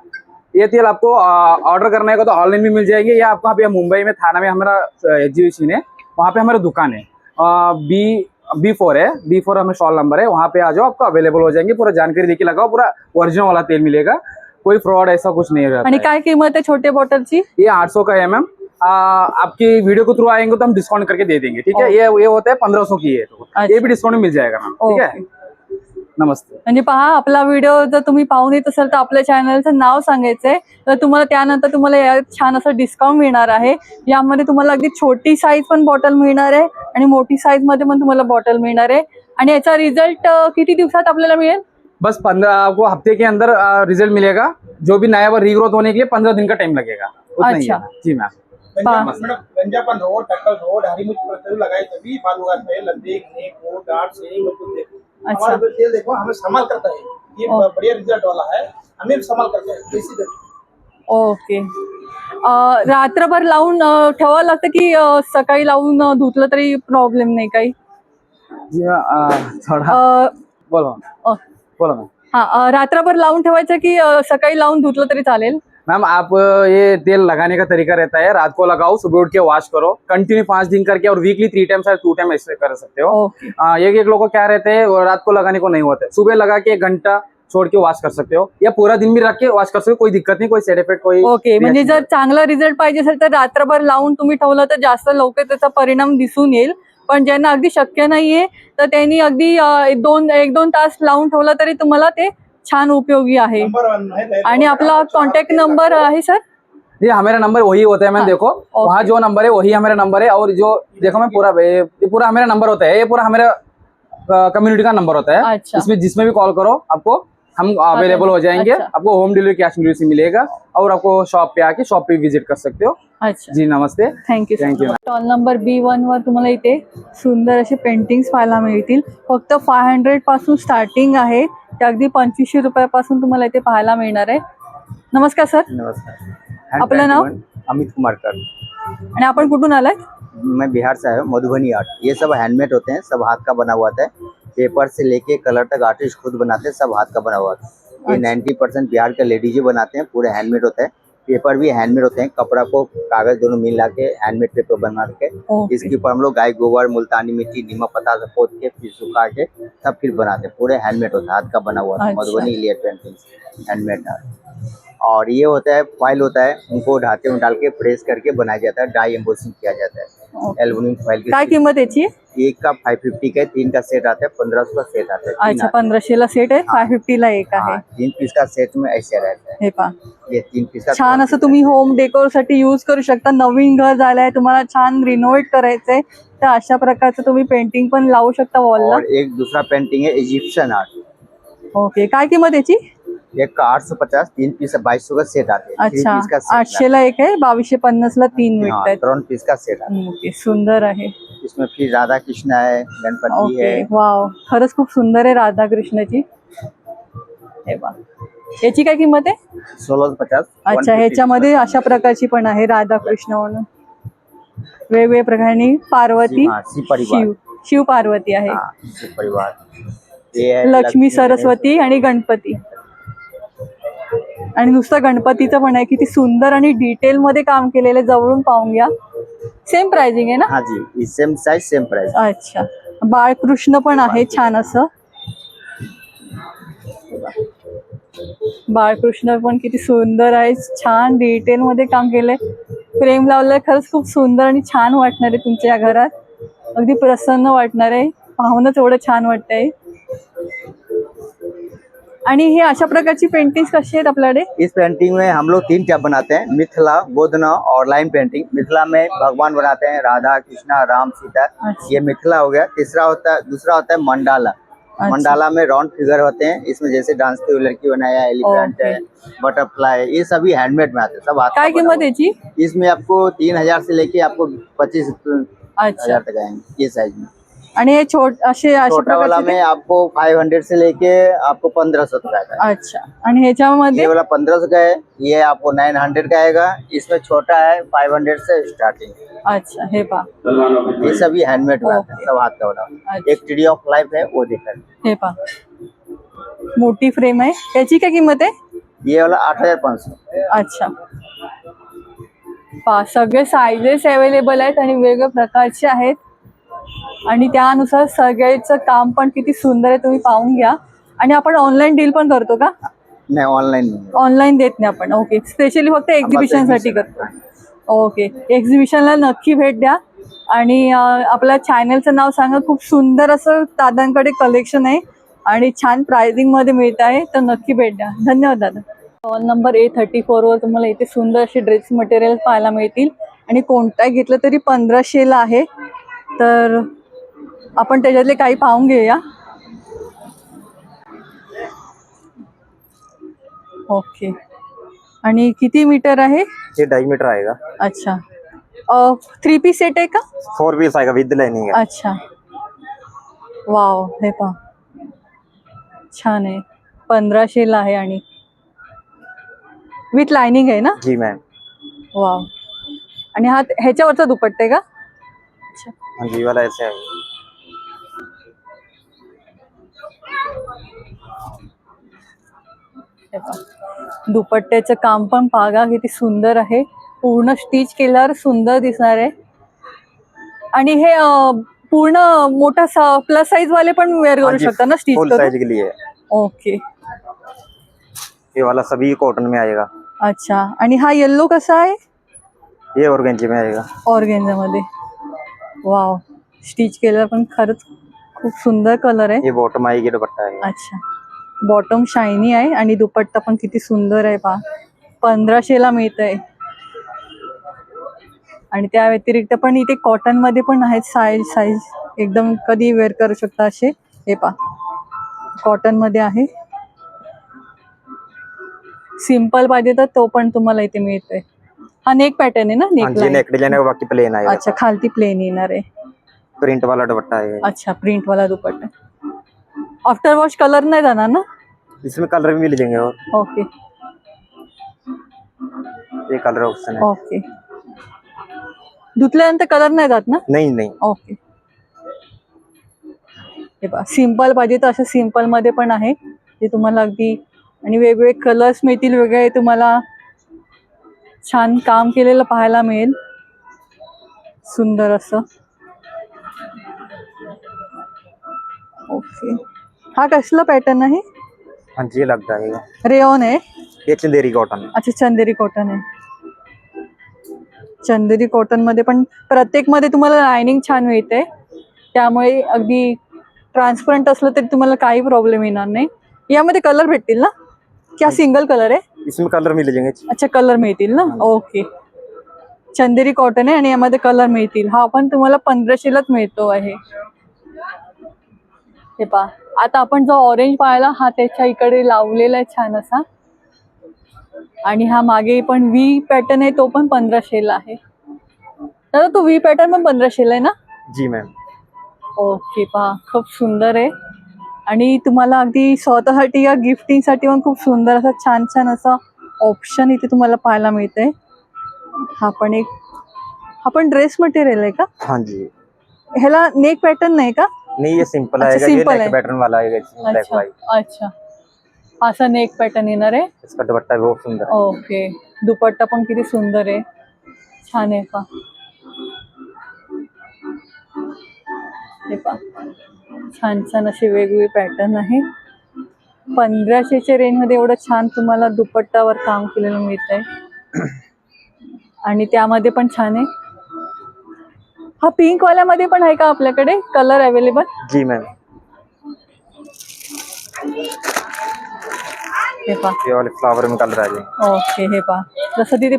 ये तेल आपको ऑर्डर करने का तो ऑनलाइन भी मिल जाएंगे, या आपको यहाँ पे मुंबई में थाना में हमारा एग्जीबिशन है, वहाँ पे हमारा दुकान है. B4 है, B4 हमें स्टॉल नंबर है. वहाँ पे आ जाओ, आपको अवेलेबल हो जाएंगे. पूरा जानकारी देके लगाओ, पूरा ओरिजिनल वाला तेल मिलेगा, कोई फ्रॉड ऐसा कुछ नहीं रहता. आणि काय किंमत है छोटे बॉटलची? ये 800 का है मैम. आपकी वीडियो के थ्रू आएंगे तो हम डिस्काउंट करके दे देंगे. ठीक है. ये होता है 1500 की है, तो ये भी डिस्काउंट में मिल जाएगा मैम. ठीक है. नमस्ते. म्हणजे पहा आपला व्हिडिओ जर तुम्ही पाहून येत असाल तर आपल्या चॅनलचं नाव सांगायचंय. तर तुम्हाला त्यानंतर तुम्हाला यात छान असं डिस्काउंट मिळणार आहे. यामध्ये तुम्हाला अगदी छोटी साईज पण बॉटल मिळणार आहे आणि मोठी साईज मध्ये पण तुम्हाला बॉटल मिळणार आहे. आणि याचा रिझल्ट किती दिवसात आपल्याला मिळेल? बस 15 आपको हफ्ते के अंदर रिजल्ट मिलेगा. जो भी नया बार रीग्रोथ होने के लिए 15 दिन का टाइम लगेगा. उतना ही है. जी मैम. गंजापन रोड, टक्कल रोड, हरिमुख पर लगाए तभी बाल उगाता है. लंदे नेक हो, डार्क शेडिंग में कुछ देखो. हमारा तेल देखो, हमें संभाल करता है. ये बढ़िया रिजल्ट वाला है, हमें संभाल करता है. इसी तरह. ओके. रात्रभर लावून ठेवावं लागतं की सकाळी लावून धुतलं तरी प्रॉब्लेम नाही काही? थोड़ा बोलो मैम. हाँ, रात्रभर लावून ठेवायचं की सकाळी लावून धुतलं तरी चालेल? मैम आप ये तेल लगाने का तरीका रहता है, रात को लगाओ, सुबह उठ के वॉश करो, कंटिन्यू 5 दिन करके, और वीकली 3 टाइम या 2 टाइम ऐसे कर सकते हो. एक लोगों को क्या रहते हैं, रात को लगाने को नहीं होता है. सुबह लगा के 1 घंटा छोड़ के वॉश कर सकते हो, या पूरा दिन भी रख के वॉश कर सकते हो. कोई दिक्कत नहीं, कोई साइड इफेक्ट कोई. ओके. म्हणजे जर चांगला रिझल्ट पाहिजे असेल तर रात्रभर लावून तुम्ही ठेवलं तर जास्त लवकर त्याचा परिणाम दिसून येईल. पण ज्यांना अगदी शक्य नाहीये तर त्यांनी अगदी 1-2 तास लावून ठेवलं तरी तुम्हाला ते छान उपयोगी आहे. आणि आपला कॉन्टॅक्ट नंबर आहे सर? ये हमारा नंबर वही होता है मैम. देखो वहाँ जो नंबर है वही हमारा नंबर है, और जो देखो मैं पूरा ये पूरा हमारा नंबर होता है. ये पूरा हमारा कम्युनिटी का नंबर होता है। अच्छा। इसमें जिसमें भी कॉल करो आपको हम अवेलेबल हो जाएंगे। अच्छा। आपको home delivery cash on delivery मिलेगा और आपको शॉप पे आके शॉप पे विजिट कर सकते हो। अच्छा, जी नमस्ते, thank you thank you. Stall number B1 वर तुम्हाला इथे सुंदर असे पेंटिंग्स पाहायला मिळतील। फक्त 500 पासून स्टार्टिंग आहे, ते अगदी 2500 रुपयापासून तुम्हाला इथे पाहायला मिळणार आहे। नमस्कार सर, नमस्कार। आपलं नाव? अमित कुमार कर। आणि आपण कुठून आलाय? मैं बिहार से आया हूँ। मधुबनी आर्ट, ये सब हैंडमेड होते हैं, सब हाथ का बना हुआ होता है। पेपर से लेके कलर तक आर्टिस्ट खुद बनाते हैं, सब हाथ का बना हुआ होता है। ये 90% बिहार के लेडीज ही बनाते हैं, पूरे हैंडमेड होता है। पेपर भी हैंडमेड होते हैं, कपड़ा को कागज दोनों मिला के हैंडमेड पेपर बना के इसके ऊपर हम लोग गाय गोबर, मुल्तानी मिट्टी, नीमक पत्ता से पोत के फिर सुखा के तब फिर बनाते हैं। पूरे हैंडमेड होता है, हाथ का बना हुआ है। मधुबनी लेयर पेंटिंग हैंडमेड है। और ये होता है फाइल होता है, उनको ढाते में डाल के प्रेस करके बनाया जाता है, डाई एम्बोसिंग किया जाता है एल्युमिनियम फाइल काय की। किंमत याची? एक का 550 का है, 3 का सेट आता है, 1500 का सेट आता है। अच्छा, 1500 ला सेट आहे, 550 ला एक आहे। 3 पीस का सेट में ऐसे रहता है। हे पहा, ये 3 पीस का छान असं तुम्ही होम डेकोर साठी यूज करू शकता। नवीन घर झालंय, तुम्हाला छान रिनोव्हेट करायचंय, तर अशा प्रकारचं तुम्ही पेंटिंग पण लावू शकता वॉलला। और एक दूसरा पेंटिंग है इजिप्शियन आर्ट। ओके, काय किंमत याची? एक का 850, 3 पीस 2200 का सेट आते हैं। 3 अच्छा, पीस का सेट 800 ला एक आहे, 2250 ला 3 मिळतात। 3 पीस का सेट आता ओके, सुंदर आहे। है। इसमें फिर राधा कृष्ण है, गणपति ओके, है। वाव, खरंच खूप सुंदर आहे राधा कृष्णाची। हे बघा, याची काय किंमत आहे? 1650। अच्छा, ह्याच्यामध्ये अशा प्रकारची पण आहे राधा कृष्ण म्हणून वेगवेगळ्या प्रकारांनी पार्वती, शिव परिवार। शिव पार्वती आहे, शिव परिवार। ये है लक्ष्मी सरस्वती आणि गणपती। आणि नुसतं गणपतीचं पण आहे, किती सुंदर आणि डिटेल मध्ये काम केलेले, जवळून पाहून घ्या। सेम प्राइसिंग आहे ना? हाँ जी, सेम साइज सेम प्राइस। अच्छा, बाळकृष्ण पण आहे छान असं। बाळकृष्ण पण किती सुंदर आहे, छान डिटेल मध्ये काम केलंय, फ्रेम लावलंय। खरंच खूप सुंदर आणि छान वाटणार आहे तुमच्या घरात, अगदी प्रसन्न वाटणार आहे, पाहूनच एवढं छान वाटतंय। आणि हे अशा प्रकारची पेंटिंग्स कशी आहेत आपल्याकडे? इस पेंटिंग में हम लोग 3 टाइप बनाते हैं, मिथिला, गोदना और लाइन पेंटिंग। मिथिला में भगवान बनाते हैं, राधा कृष्णा, राम सीता। ये मिथिला हो गया। दूसरा होता है मंडाला। मंडाला में राउंड फिगर होते हैं, इसमें जैसे डांसती हुई लड़की बनाया, एलिफेंट है, बटरफ्लाई है, ये सभी हैंडमेड में आते हैं, सब हाथ का काय बना किंमत हुआ। याची? इसमें आपको 3000 से लेके आपको 25,000 अच्छा, तक आएंगे, ये साइज में। आणि हे अशा छोटा वाला प्रकारचे में आपको 500 से लेके आपको 1500 तक आएगा। अच्छा, आणि ह्याच्यामध्ये ये वाला 1500 का है, ये आपको 900 का आएगा। इसमें छोटा है 500 से स्टार्टिंग। अच्छा, हे पहा, ये सभी हैंडमेड में आते हैं, सब हाथ का बना हुआ। अच्छा। एक ट्री ऑफ लाइफ है, वो देखा। हे पहा, मोठी फ्रेम आहे, याची काय किंमत आहे? ये वाला 8500। अच्छा, पहा, सगळे साइजेस अवेलेबल आहेत आणि वेगवेगळ्या प्रकारचे आहेत, आणि त्यानुसार सगळ्याचं काम पण किती सुंदर आहे, तुम्ही पाहून घ्या। आणि आपण ऑनलाईन डील पण करतो का? नहीं, ऑनलाइन नहीं। ऑनलाईन देत नाही आपण। ओके, स्पेशली फक्त एक्झिबिशन साठी करतो। ओके, एक्झिबिशनला नक्की भेट द्या आणि आपल्या चॅनलचं नाव सांगा। खूप सुंदर असं दादांकडे कलेक्शन आहे आणि छान प्राइसिंग मध्ये मिळत आहे, तर नक्की भेट द्या। धन्यवाद दादा। स्टॉल नंबर A34 वर तुम्हाला इथे सुंदर असे ड्रेस मटेरियल पाहायला मिळतील आणि कोणताही घेतलं तरी 1500 ला आहे, तर आपण त्याच्यातले काही पाहून घेऊया। ओके, आणि किती मीटर आहे? ये 2.5 मीटर आएगा। अच्छा, 3 पीस सेट आहे का? 4 पीस आएगा विद लाइनिंग है। अच्छा, वाव, हे पहा, छान आहे, 1500 ला आहे आणि विथ लाइनिंग आहे ना? जी मैम। वाव, आणि हा ह्याच्यावरचा दुपट्टा आहे का? अच्छा, हाँ जी, वाला ऐसे आएगा। हे पहा, दुपट्ट्याचं काम पण पागा किती सुंदर आहे, पूर्ण स्टिच केल्यावर सुंदर दिसणार आहे। आणि हे पूर्ण मोठा प्लस साइज वाले पण वेअर करू शकता ना स्टिच फुल करून? साइज के लिए है। ओके, ये वाला सभी कॉटन में आएगा। अच्छा, आणि हा येल्लो कसा आहे? ये ऑर्गेंजी में आएगा। ऑर्गेन्झा मध्ये, वाव, स्टिच केल्यावर पण खरंच खूप सुंदर कलर आहे। ये बॉटम आएगी, दुपट्टा आएगा। अच्छा, बॉटम शायनी आहे आणि दुपट्टा पण किती सुंदर आहे पहा, 1500 ला मिळतंय। आणि त्या व्यतिरिक्त पण इथे कॉटन मध्ये पण आहेत साईज एकदम कधी वेअर करू शकता असे हे पा कॉटन मध्ये आहे. सिंपल पाहिजे तर तो पण तुम्हाला इथे मिळतोय. हा नेक पॅटर्न आहे ना, नेक डिजाइन है बाकी प्लेन आएगा. अच्छा, खालती प्लेन येणार आहे. प्रिंट वाला दुपट्टा है. अच्छा, प्रिंट वाला दुपट्टा. आफ्टर वॉश कलर नाही जाणार ना? इसमें कलर भी मिल जाएंगे और ओके ये कलर ऑप्शन है. ओके. धुतल्यानंतर कलर नाही जात ना? नहीं नहीं. ओके. हे पहा, सिंपल पाहिजे तर असं सिंपल मध्ये पण आहे जे तुम्हाला अगदी, आणि वेगवेगळे कलर्स मिळतील, वेगळे तुम्हाला छान काम केलेलं पाहायला मिळेल. सुंदर असं. ओके. हा कसला पॅटर्न आहे? हाँ जी, लग जाएगा. रेयॉन आहे. ये चंदेरी कॉटन. अच्छा, चंदेरी कॉटन आहे. चंदेरी कॉटन मध्ये पण प्रत्येक मध्ये तुम्हाला लाइनिंग छान मिळते, त्यामुळे अगदी ट्रान्सपरंट असलं तरी तुम्हाला काही प्रॉब्लेम येणार नाही. यामध्ये कलर भेटतील ना, क्या सिंगल कलर आहे? इसमें कलर मिल जाएंगे. अच्छा, कलर मिळतील ना. ओके. चंदेरी कॉटन आहे आणि यामध्ये कलर मिळतील. हा पण तुम्हाला 1500लाच मिळतो आहे. हे पहा, आता आपण जो ऑरेंज पाहिला हा त्याच्या इकडे लावलेला आहे छान असा, आणि हा मागे पण व्ही पॅटर्न आहे तो पण 1500ला आहे. दादा तो व्ही पॅटर्न पण 1500ला आहे ना? जी मॅम. ओके. पहा, खूप सुंदर आहे आणि तुम्हाला अगदी स्वतःसाठी या गिफ्टिंगसाठी पण खूप सुंदर असा छान छान असा ऑप्शन इथे तुम्हाला पाहायला मिळतंय. हा पण ड्रेस मटेरियल आहे का? हाँ जी. ह्याला नेक पॅटर्न नाही का? नहीं, ये सिंपल अच्छा, आएगा. सिंपल ये है. नेक पैटर्न वाला आएगा. इसमें ब्लैक अच्छा वाइट. अच्छा, असा नेक पॅटर्न येणार आहे. इसका दुपट्टा भी बहुत सुंदर है. ओके. दुपट्टा पण किती सुंदर आहे, छान आहे. पहा, हे पहा, छान छान असे वेगवेगळे पॅटर्न आहे. 1500च्या रेंज मध्ये एवढं छान तुम्हाला दुपट्टावर काम केलेलं मिळत आहे, आणि त्यामध्ये पण छान आहे. हा पिंक वाल्यामध्ये पण आहे का आपल्याकडे कलर अवेलेबल? जी मैम. हे पहा, ये वाले फ्लावर में कलर आ जाएंगे. ओके. हे पहा, जसं तिथे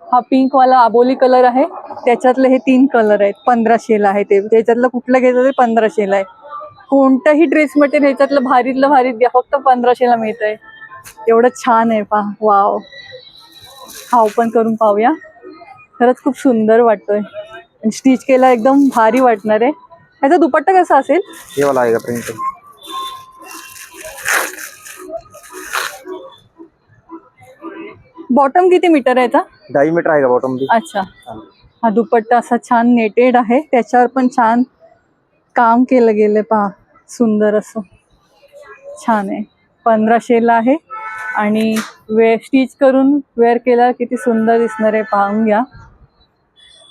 हा पिंक वाला आबोली कलर आहे, त्याच्यातले हे 3 कलर आहेत. 1500ला आहे ते. त्याच्यातलं कुठलं घ्यायचं ते 1500ला आहे. कोणतंही ड्रेस मटेरियल ह्याच्यातलं भारीतलं भारीत द्या, फक्त 1500ला मिळतंय. एवढं छान आहे. पहा, वाव. हा ओपन करून पाहूया. खरंच खूप सुंदर वाटतोय, स्टिच केला एकदम भारी वाटणार आहे. ह्याचा दुपट्टा कसा असेल? ये वाला आएगा प्रिंट. बॉटम किती मीटर आहे याचा? 2.5 मीटर आएगा बॉटम भी. अच्छा. हा दुपट्टा असा छान नेटेड आहे, त्याच्यावर पण छान काम केलं गेलं. पहा, सुंदर असं छान आहे. 1500ला आहे आणि स्टिच करून वेअर केला किती सुंदर दिसणार आहे, पाहून घ्या.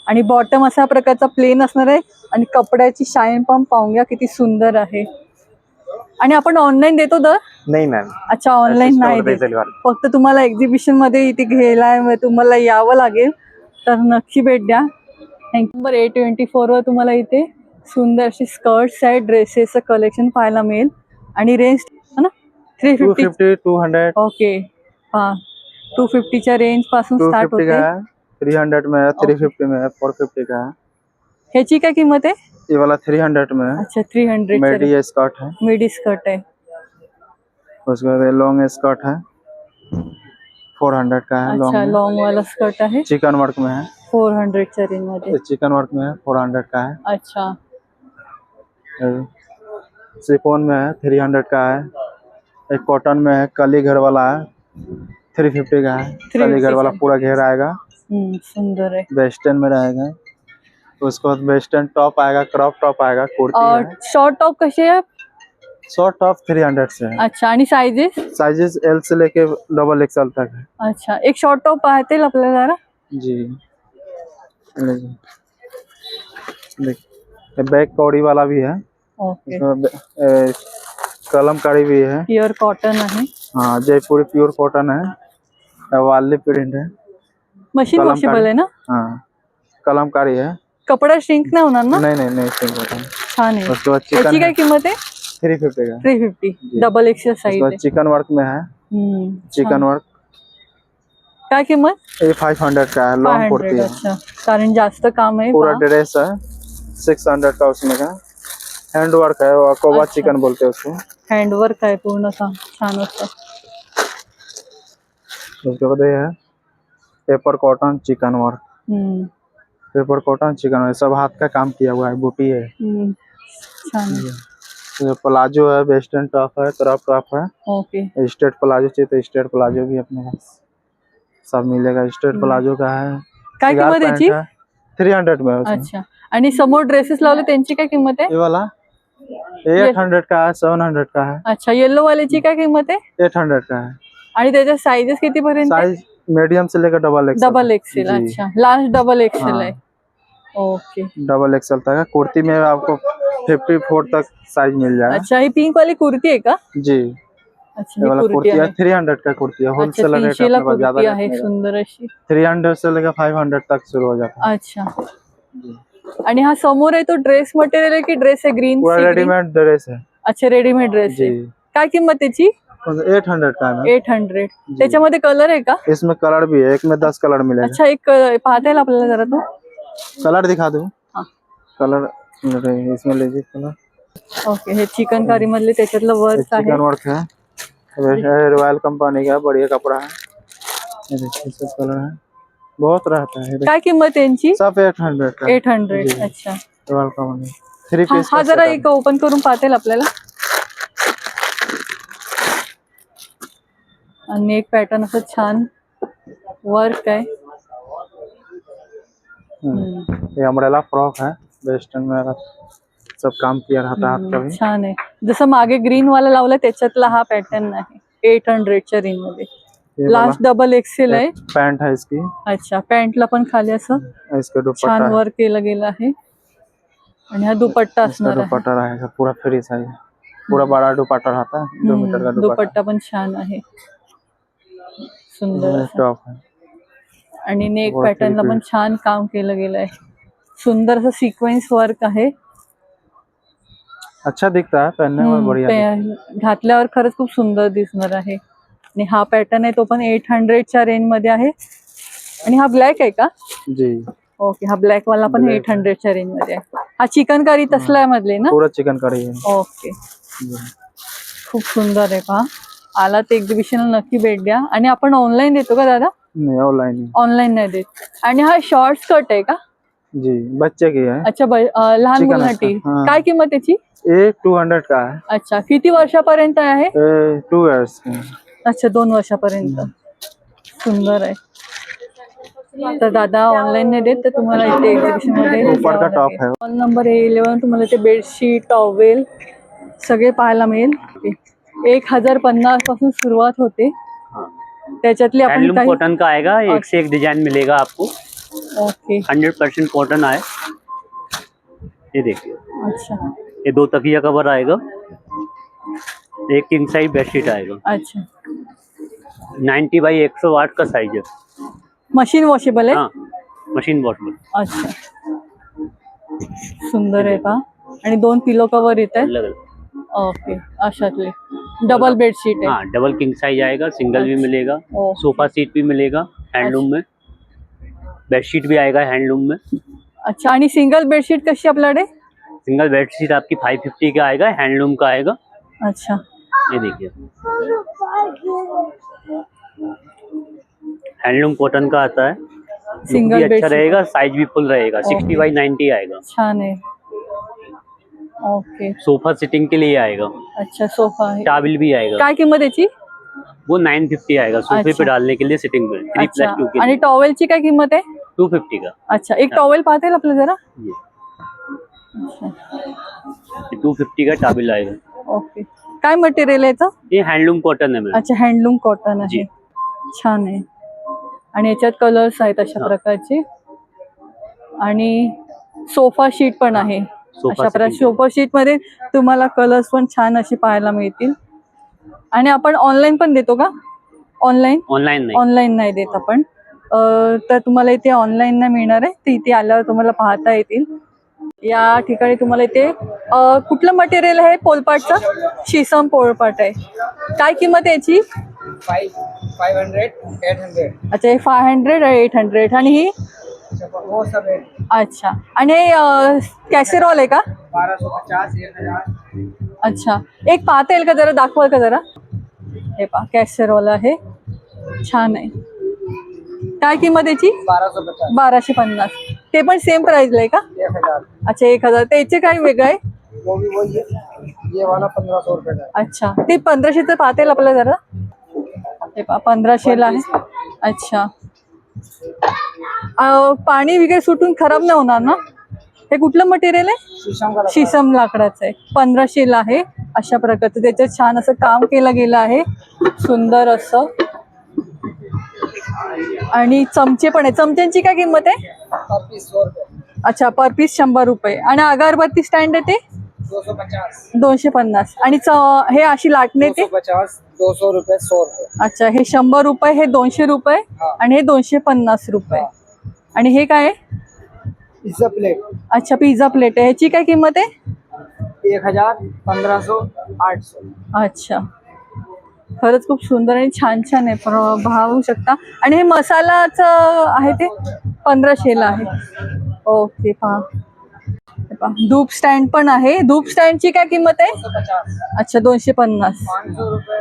आणि बॉटम अशा प्रकारचा प्लेन असणार आहे आणि कपड्याची शाईन पण पाहून घ्या किती सुंदर आहे. आणि आपण ऑनलाईन देतो दर? नहीं मैम. अच्छा, ऑनलाईन नाही देत. फक्त तुम्हाला एक्झिबिशन मध्ये इथे घ्यायला तुम्हाला यावं लागेल, तर नक्की भेट द्या. नंबर 824 वर तुम्हाला इथे सुंदर अशी स्कर्ट्स आहेत, ड्रेसेसचं कलेक्शन पाहायला मिळेल. आणि रेंज ना 350 200. ओके. हा 250च्या रेंज पासून स्टार्ट 250 का होते. है, 300 में है, 350 में है, 450 का है. ह्याची काय किंमत आहे? ये वाला 300 में है. अच्छा, 300 मेडी स्कर्ट है. मिडी स्कर्ट आहे. उसके बाद लॉन्ग स्कर्ट है, 400 का है. अच्छा, लॉन्ग लॉन्ग वाला स्कर्ट आहे, चिकन वर्क में है. 400च्या रेंज मध्ये. चिकन वर्क में है, 400 का है. अच्छा. सिफोन में है, 300 का है. एक कॉटन में है, कली घर वाला है, 350 का है. कली घर वाला पूरा घेर आएगा. सुंदर है. वेस्टर्न में रहेगा. उसके बाद वेस्टर्न टॉप आएगा, क्रॉप टॉप आएगा, कुर्ती और है. शॉर्ट टॉप कसे आहे? शॉर्ट टॉप 300 से है. अच्छा. आणि साइजेस? साइजेस एल से लेके डबल XL तक है. अच्छा, एक शॉर्ट टॉप पाहतील आपल्याला जरा. जी. देखिए बैक कौड़ी वाला भी है. ओके. कलमकारी भी है. प्योर कॉटन आहे. हाँ, जयपुरी प्योर कॉटन है, वाली प्रिंट है. मशीन वॉशेबल आहे ना? हाँ, कलमकारी है. कपडा श्रिंक नाही होणार ना? नहीं सिंक होता है. छान आहे. उसके बाद याची चिकन काय किंमत आहे? 350 का. 350 डबल एक्सेल साइज उसके बाद आहे. चिकन वर्क में है. चिकन वर्क काय किंमत? ये 500 का है. लॉन्ग कुर्ती 500. है. अच्छा, कारण जास्त काम आहे. पूरा ड्रेस है 600 का उसमें का. हैंड वर्क है, वो कोबा अच्छा। चिकन बोलते हैं उसको। हँडवर्क आहे पूर्ण छान असतं. उसके बाद ये है पेपर कॉटन चिकन वर्क, हम्म, पेपर कॉटन चिकन वर्क सब हाथ का काम किया हुआ है, बूटी है। हम्म, छान आहे. ये प्लाजो है, वेस्टर्न टॉप है, क्रॉप टॉप है, ओके. स्ट्रेट प्लाजो चाहिए तो स्ट्रेट प्लाजो भी अपने पास सब मिलेगा। स्ट्रेट प्लाजो का है, काय किंमत याची? 300 में है उसमें। अच्छा. आणि समोर ड्रेसेस लावले त्यांची काय किंमत आहे? ये वाला 800 का है, 700 का है, अच्छा. येलो वाल्याची काय किंमत आहे? 800 का है। आणि त्याच्या साइजेस किती पर्यंत? साइज मीडियम से लेकर डबल एक्सल। Double XL. जी। अच्छा. लास्ट डबल एक्सेल आहे. ओके. डबल एक्सल तक है। कुर्ती में आपको 54 तक साइज मिल जाएगा। अच्छा. ही पिंक वाली कुर्ती आहे का? जी, अच्छा. ये ही वाला कुर्ती कुर्ती है आहे. 300 का कुर्ती है, अच्छा. होलसेल रेट 300 ला अपने पास ज्यादा कुर्ती रेट आहे नहीं रहता। सुंदर अशी. 300 से लेकर 500 तक शुरू हो जाता है। अच्छा. आणि हा समोर आहे तो ड्रेस मटेरियल आहे की ड्रेस आहे ग्रीन? पूरा रेडीमेड ड्रेस है। अच्छा. रेडीमेड ड्रेस जी, आहे. काय किंमत त्याची? 800 का है। 800. त्याच्यामध्ये कलर आहे का? इसमें कलर भी है, एक में 10 कलर मिलेगा। अच्छा. एक पाहता येईल आपल्याला जरा तो. कलर दिखा दो। हाँ। कलर इसमें लीजिए कलर। ओके. हे चिकनकारी मधले त्याच्यातलं वर्क आहे. चिकन वर्क है, रॉयल कंपनी का बढ़िया कपड़ा है। ये देखिए सब कलर है, बहुत रहता है। काय किंमत यांची? सब 800 का। 800. जी। अच्छा. रॉयल कंपनी 3 पीस हा जरा एक ओपन करून पाहता येईल आपल्याला. आणि एक पॅटर्न असं छान वर्क आहे. ये अम्ब्रेला फ्रॉक है, वेस्टर्न में सब काम किया रहता है हाथ का भी। छान आहे. जसं मागे ग्रीन वाला लावला त्याच्यातला हा पॅटर्न आहे 800च्या रेंज मध्ये. ये लास्ट डबल एक्सेल आहे. पैंट है इसकी, अच्छा. पॅन्टला पण खाली असं इसका दुपट्टा छान है, वर्क केलं गेलं आहे. आणि हा दुपट्टा इसका असणार आहे. दुपट्टा रहेगा पूरा फ्री साइज, पूरा बड़ा दुपट्टा रहता है, 2 मीटर का दुपट्टा। दुपट्टा पण छान आहे. सुंदर असं. टॉप है, आणि नेक वर पॅटर्नला पण three-piece. छान काम केलं गेलं आहे. सुंदर असं सिक्वेन्स वर्क आहे. अच्छा दिखता है पहनने में, बढ़िया दिखता है। घातल्यावर खरंच खूप सुंदर दिसणार आहे. आणि हा पॅटर्न आहे तो पण 800च्या रेंज मध्ये आहे. आणि हा ब्लॅक आहे का? जी, ओके. हा ब्लॅक वाला पण Black 800च्या रेंज मध्ये आहे. हा चिकनकारी तसला मधले ना? पूरा चिकन करी है। ओके. खूप सुंदर आहे पहा. आला ते एक्झिबिशनला नक्की भेट द्या. आणि आपण ऑनलाईन देतो का दादा? नहीं ऑनलाइन। ऑनलाइन नाही देत. आणि हा शॉर्ट स्कर्ट आहे का? जी, बच्चे की है। अच्छा. लहान चिकन मुलांसाठी. असतं. हां. काय किंमत त्याची? ये 200 का है, अच्छा. किती वर्षापर्यंत आहे? 2 इयर्स का। अच्छा. 2 वर्षापर्यंत. सुंदर आहे. तर दादा ऑनलाईन नाही देत, तर तुम्हाला इथे एक्झिबिशन मध्ये ऊपर का टॉप है। हॉल नंबर 11 तुम्हाला ते बेडशीट टॉवेल सगळे पाहायला मिळेल. 1050 पासून सुरुवात होते. त्याच्यातले आपण हैंडलूम काही. कॉटन का आएगा, एक से एक डिजाइन मिलेगा आपको। ओके. 100% कॉटन आए। ये देखिए, अच्छा. ये 2 तकिया कवर आएगा, एक किंग साइज बेडशीट आएगा। अच्छा. 90 बाई 108 का साइज है। मशीन वॉशेबल आहे? हाँ, मशीन वॉशेबल। अच्छा. सुंदर आहे पहा. आणि 2 पिलो कवर येत आहे. अलग अलग। ओके. अशातले डबल बेडशीट आहे. हाँ, डबल किंग साइज आएगा, सिंगल भी मिलेगा, ओके. सोफा सीट भी मिलेगा हैंडलूम में, बेडशीट भी आएगा हैंडलूम में। अच्छा. आणि सिंगल बेडशीट कशी आपल्याकडे? सिंगल बेडशीट आपकी 550 का आएगा, हैंडलूम का आएगा। अच्छा. ये देखिए, हैंडलूम कॉटन का आता है, सिंगल भी अच्छा बेडशीट रहेगा, साइज भी फुल रहेगा, ओके. 60 बाई 90 आएगा। छान आहे. ओके. सोफा सिटिंग के लिए आएगा, अच्छा. सोफा आहे. टावल भी आएगा। काय किंमत याची? वो 950 आएगा, सोफे अच्छा. पे डालने के लिए सिटिंग में 3+2 के आणि लिए। टॉवेलची काय किंमत आहे? 250 का। अच्छा. एक टॉवेल पाहता येईल आपल्याला जरा? ये अच्छा. 250 का टावल आएगा। ओके. काय मटेरियल आहे याचं? ये हैंडलूम कॉटन है मैम। अच्छा. हँडलूम कॉटन आहे. जी. छान आहे. आणि याच्यात कलर्स आहेत अशा प्रकारचे. आणि सोफा शीट पण आहे. अशा प्रकारे सोफा शीट मध्ये तुम्हाला कलर्स पण छान असे पाहायला मिळतील. आणि आपण ऑनलाईन पण देतो का? ऑनलाईन? ऑनलाइन नहीं। ऑनलाईन नाही देत आपण. तर तुम्हाला इथे ऑनलाईन नाही मिळणार आहे, ते इथे आल्यावर तुम्हाला पाहता येतील. या ठिकाणी तुम्हाला इथे कुठलं मटेरियल आहे? पोलपाटचं? शीसम पोलपाट आहे. काय किंमत आहे याची? 500 800 अच्छा. हे 500 आहे 800. आणि ही? वो सब है। अच्छा. आणि हे कॅसेरॉल आहे का? 1250 1000। अच्छा, एक पाहता येईल का जरा, दाखवाल का जरा? हे पहा कॅसेरोल आहे, छान आहे. काय किंमत याची? 1250 1250. ते पण सेम प्राइसला आहे का? 1000। अच्छा 1000. त्याचे काय वेगळं आहे? वो भी वही है, ये वाला 1500 रुपए का है। अच्छा, ते 1500चं पाहता येईल आपल्याला जरा? हे पहा 1500ला आहे. अच्छा, पाणी वगैरे सुटून खराब नाही होणार ना? हे कुठलं मटेरियल आहे? शीशम लाकडाचं आहे. 1500ला आहे. अशा प्रकारचं त्याच्यात छान असं काम केलं गेलं आहे, सुंदर असं. आणि चमचे पण आहे. चमच्यांची काय किंमत आहे? पर पीस 100 रुपए। अच्छा, पर पीस 100 रुपये. आणि अगरबत्ती स्टँड आहे ते 250 250. आणि हे अशी लाटणे ते 250 200 रुपए 100 रुपए। अच्छा, हे 100 रुपये, हे 200 रुपये आणि हे 250 रुपये. आणि हे काय आहे? Pizza plate. अच्छा, पिझ्झा प्लेट आहे. ह्याची काय किंमत आहे? 1000 1500 800। अच्छा, खरंच खूप सुंदर आणि छान छान आहे, पाहू शकता. आणि हे मसालाचं आहे ते 1500ला आहे. ओके, पहा धूप स्टँड पण आहे. धूप स्टँडची काय किंमत आहे? 250 अच्छा 250. 500 रुपए।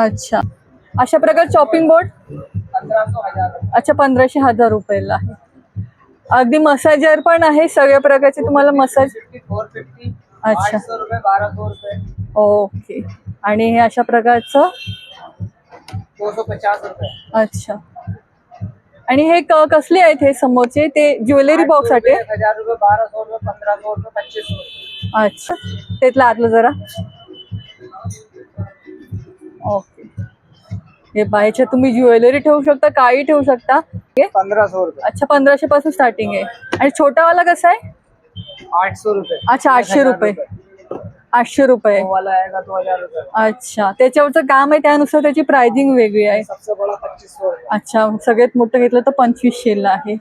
अच्छा, अशा प्रकार चॉपिंग बोर्ड 1500 1000। अच्छा 1500 रुपयाला आहे. अगदी मसाजर पण आहे, सगळ्या प्रकारचे तुम्हाला मसाज. 450 अच्छा 800 रुपए 1200 रुपए। ओके. आणि हे अशा प्रकारचं 250 रुपए। अच्छा, आणि हे कसले आहेत हे समोरचे? ते ज्वेलरी बॉक्स साठी? 1000 रुपए 1200 रुपए 1500 रुपए 2500 रुपए। अच्छा, त्यातलं आतलं जरा. ओके, हे बाहेरच्या तुम्ही ज्वेलरी ठेवू शकता, काही ठेवू शकता. 1500 रुपए। अच्छा 1500 पासून स्टार्टिंग आहे. आणि छोटावाला कसा आहे? 800 रुपए। अच्छा 800 रुपये. 800 रुपये. वो वाला आएगा 2000 रुपए। अच्छा, त्याच्यावरचं काम आहे त्यानुसार त्याची प्राइसिंग वेगळी आहे. सबसे बड़ा 2500 रुपए। अच्छा, सगळ्यात मोठं घेतलं तर 2500ला आहे.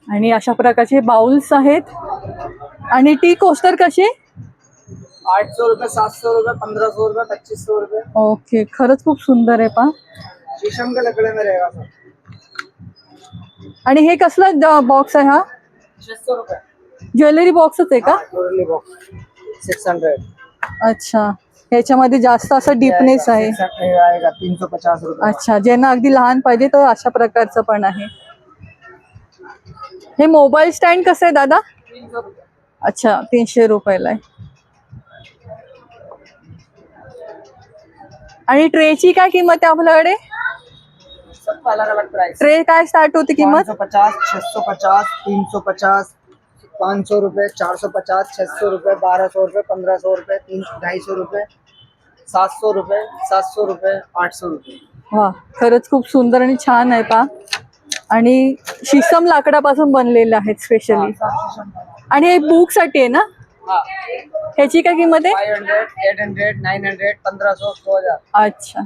आणि अशा प्रकारचे बाउल्स आहेत. आणि टी कोस्टर कसे? 800 रुपए 700 रुपए 1500 रुपए 2500 रुपए। ओके, खरंच खूप सुंदर आहे पहा. शीशम के लकड़े में रहेगा सर। आणि हे कसला बॉक्स आहे हा? 600 रुपए। ज्वेलरी बॉक्सच आहे का? Jewellery box 600। अच्छा, ह्याच्यामध्ये जास्त असं डीपनेस आहे. आएगा 350 रुपए। अच्छा, ज्यांना अगदी लहान पाहिजे तर अशा प्रकारचं पण आहे. हे मोबाईल स्टँड कसं आहे दादा? 300 रुपए। अच्छा 300 रुपयाला आहे. आणि ट्रेची काय किंमत आहे आपल्याकडे? सबका अलग अलग प्राइस। ट्रे काय स्टार्ट होती किंमत? 550 650 350 500 रुपए 450 600 रुपए 1200 रुपए 1500 रुपए 250 रुपए 700 रुपए 700 रुपए 800 रुपए। वा, खरंच खूप सुंदर आणि छान आहे पहा. आणि शीशम लाकडापासून बनलेले आहेत स्पेशली. आणि हे बुक साठी आहे ना? ह्याची काय किंमत आहे? 500 800 900 1500 2000। अच्छा,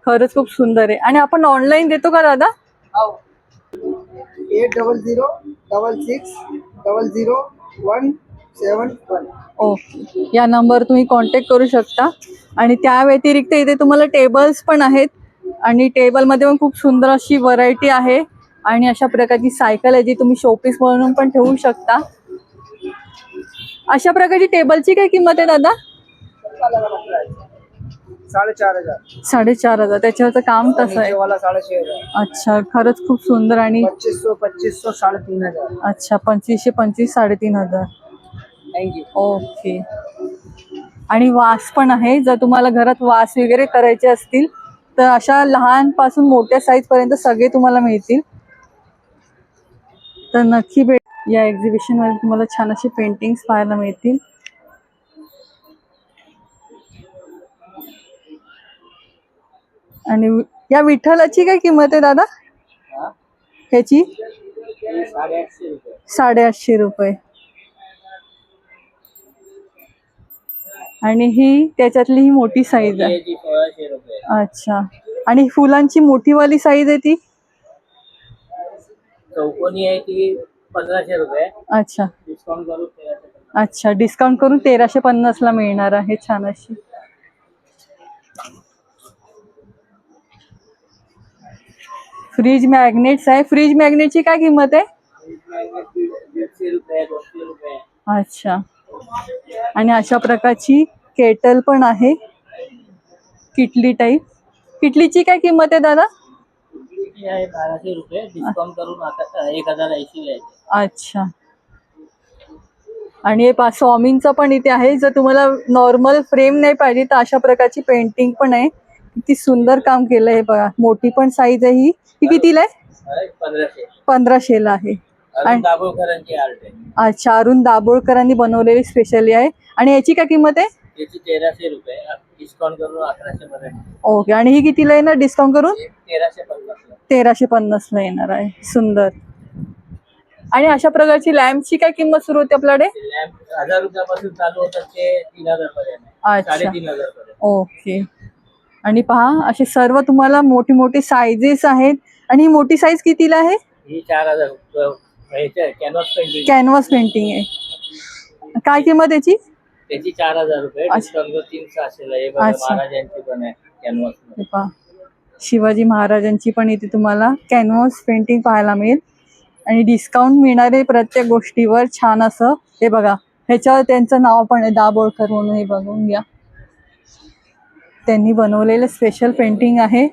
खरंच खूप सुंदर आहे. आणि आपण ऑनलाईन देतो का दादा? 800 66 00 171। ओके, या नंबर तुम्ही कॉन्टॅक्ट करू शकता. आणि त्या व्यतिरिक्त इथे तुम्हाला टेबल्स पण आहेत. आणि टेबलमध्ये पण खूप सुंदर अशी व्हरायटी आहे. आणि अशा प्रकारची सायकल आहे जी तुम्ही शोपीस म्हणून पण ठेवू शकता. अशा प्रकारची टेबलची काय किंमत आहे दादा? 4500। 4500. त्याच्यावरचं काम कसं आहे? वाला 6500। अच्छा, खरंच खूप सुंदर. आणि 2500 2500 3500। अच्छा 2500 25 3500. थँक्यू। ओके. आणि वास पण आहे. जर तुम्हाला घरात वास वगैरे करायचे असतील तर अशा लहानपासून मोठ्या साईज पर्यंत सगळे तुम्हाला मिळतील. तर नक्की भेट. या एक्झिबिशन मध्ये तुम्हाला छान अशी पेंटिंग्स पाहायला मिळतील. आणि या विठ्ठलाची काय किंमत आहे दादा? ह्याची 850 रुपये. आणि ही त्याच्यातली ही मोठी साईज आहे. 1600 रुपए। अच्छा, आणि फुलांची मोठीवाली साईज आहे ती? चौकोनी आहे ती 1500 रुपये। अच्छा डिस्काउंट करून 1350। अच्छा, डिस्काउंट करून 1350 ला मिळणार आहे. छान अशी. फ्रीज मॅग्नेट्स आहे. फ्रीज मॅग्नेटची काय किंमत आहे? 150 रुपये 200 रुपये अच्छा. आणि अशा प्रकारची केटल पण आहे, किटली टाईप. किटलीची काय किंमत आहे दादा? 1200 रुपये डिस्काउंट करून आता 1080 आहे. अच्छा. आणि हे पहा स्वामींचं पण इथे आहे. जर तुम्हाला नॉर्मल फ्रेम नाही पाहिजे तर अशा प्रकारची पेंटिंग पण आहे. किती सुंदर काम केलं आहे बघा. मोठी पण साईज आहे ही. ही कितीला आहे? 1500ला आहे. अरुण दाभोळकरांची आर्ट आहे. अच्छा, अरुण दाभोळकरांनी बनवलेली स्पेशली आहे. आणि याची काय किंमत आहे? याची 1300 रुपये डिस्काउंट करून 1100 मध्ये. ओके. आणि ही कितीला येणार डिस्काउंट करून? 1350. 1350ला येणार आहे. सुंदर. आणि अशा प्रकारची लॅम्पची काय किंमत सुरू होते आपल्याकडे? लॅम्प 1000 रुपयापासून चालू होतात ते 3000 पर्यंत. अच्छा. 3500 पर्यंत. ओके. आणि पहा असे सर्व तुम्हाला मोठी मोठी साईजेस आहेत. आणि ही मोठी साईज कितीला आहे? ही 4000 रुपये कॅनव्हास पेंटिंग. कॅनव्हास पेंटिंग आहे. काय किंमत याची? त्याची 4000 रुपये डिस्काउंट करून 3600 ला. हे बघा महाराजांची पण आहे कॅनव्हास. हे पहा शिवाजी महाराजांची पण इथे तुम्हाला कॅनव्हास पेंटिंग पाहायला मिळेल. आणि डिस्काउंट मिळणारे प्रत्येक गोष्टीवर छान असं. हे बघा ह्याच्यावर त्यांचं नाव पण आहे दाभोळकर म्हणून. हे बघून घ्या. त्यांनी बनवलेलं स्पेशल पेंटिंग आहे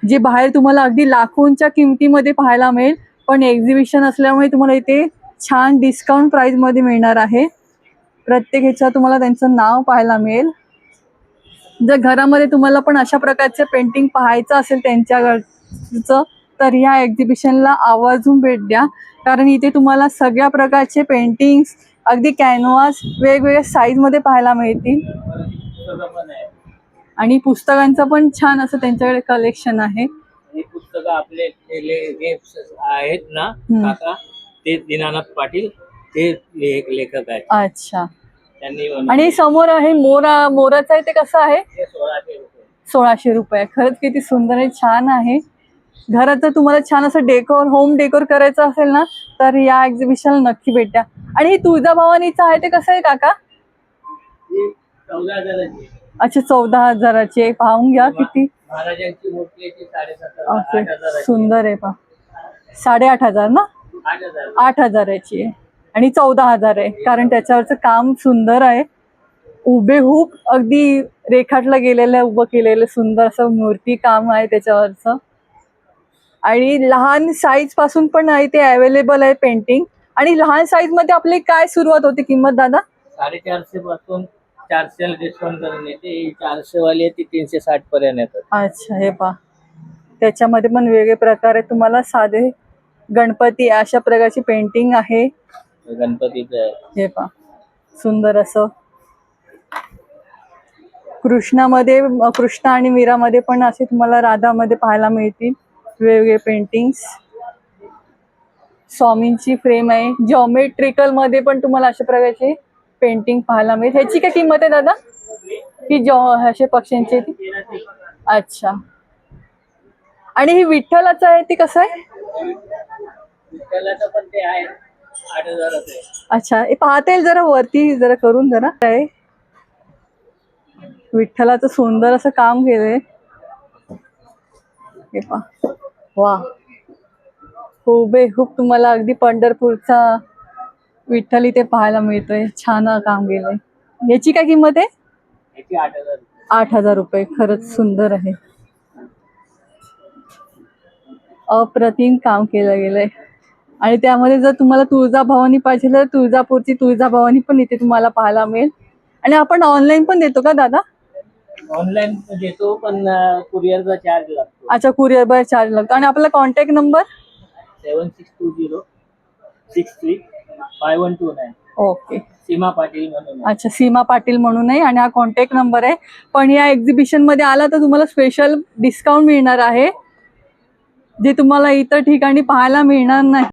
जे बाहेर तुम्हाला अगदी लाखोंच्या किमतीमध्ये पाहायला मिळेल. पण एक्झिबिशन असल्यामुळे तुम्हाला इथे छान डिस्काउंट प्राईजमध्ये मिळणार आहे. प्रत्येक ह्याच्यावर तुम्हाला त्यांचं नाव पाहायला मिळेल. जर घरामध्ये तुम्हाला पण अशा प्रकारचे पेंटिंग पाहायचं असेल त्यांच्याकडचं तर ह्या एक्झिबिशनला आवर्जून भेट द्या. कारण इथे तुम्हाला सगळ्या प्रकारचे पेंटिंग्स अगदी कॅनव्हास वेगवेगळ्या साईजमध्ये पाहायला मिळतील. आणि पुस्तकांचं पण छान असं त्यांच्याकडे कलेक्शन आहे. ही पुस्तकं आपले आहेत ना काका, ते दीनानाथ पाटील, ते एक लेखक आहेत. अच्छा. त्यांनी आणि समोर आहे मोराचं आहे ते कसं आहे? 1600 रुपये. 1600 रुपये. खरंच किती सुंदर आहे, छान आहे. घरात जर तुम्हाला छान असं होम डेकोर करायचं असेल ना तर या एक्झिबिशनला नक्की भेट द्या. आणि हे तुळजाभवानीचं आहे ते कसं आहे काका? 14,000. अच्छा 14,000चे. पाहून घ्या किती महाराजांची मूर्ती आहे ती 7,500. ओके. सुंदर आहे पहा. 8,500 ना? 8,000. 8,000ची आहे. आणि 14,000 आहे कारण त्याच्यावरचं काम सुंदर आहे. हुबेहूब अगदी रेखाटलं गेलेलं उभं केलेलं सुंदर असं मूर्ती काम आहे त्याच्यावरचं. आणि लहान साईज पासून पण इथे अवेलेबल आहे पेंटिंग. आणि लहान साईज मध्ये आपली काय सुरुवात होते किंमत दादा? 450 पासून 400 डिस्काउंट करून येते. 400 वाली आहे ती 360 पर्यंत येतात. अच्छा. हे पहा त्याच्यामध्ये पण वेगळे प्रकार आहेत. तुम्हाला साधे गणपती अशा प्रकारची पेंटिंग आहे. गणपतीचं आहे. हे पहा सुंदर असं. कृष्ण आणि मीरामध्ये पण असे तुम्हाला राधामध्ये पाहायला मिळतील वेगवेगळे पेंटिंग्स. स्वामींची फ्रेम आहे. जॉमेट्रिकल मध्ये पण तुम्हाला अशा प्रकारचे पेंटिंग पाहायला मिळेल. ह्याची काय किंमत आहे दादा? ही असे पक्ष्यांची ती. अच्छा. आणि ही विठ्ठलाचं आहे ती कसं आहे? विठ्ठलाचं पण ते आहे 8,000 रुपये. अच्छा. हे पाहता येईल जरा वरती जरा करून जरा आहे. विठ्ठलाचं सुंदर असं काम केलंय. हे पहा. वा. हुबेहूब तुम्हाला अगदी पंढरपूरचा विठ्ठल इथे पाहायला मिळतोय. छान काम केलंय. याची काय किंमत आहे? याची 8,000. 8,000 रुपये. खरंच सुंदर आहे. अप्रतिम काम केलं गेलंय. आणि त्यामध्ये जर तुम्हाला तुळजाभवानी पाहिजे तर तुळजापूरची तुळजाभवानी पण इथे तुम्हाला पाहायला मिळेल. आणि आपण ऑनलाईन पण देतो का दादा? ऑनलाईन देतो पण कुरिअरचा चार्ज लागतो. अच्छा. कुरिअर बाय चार्ज लागतो. आणि आपला कॉन्टॅक्ट नंबर? 7620635129. ओके. सीमा पाटील म्हणून. अच्छा. सीमा पाटील म्हणून आहे आणि हा कॉन्टॅक्ट नंबर आहे. पण या एक्झिबिशन मध्ये आला तर तुम्हाला स्पेशल डिस्काउंट मिळणार आहे जे तुम्हाला इतर ठिकाणी पाहायला मिळणार नाही.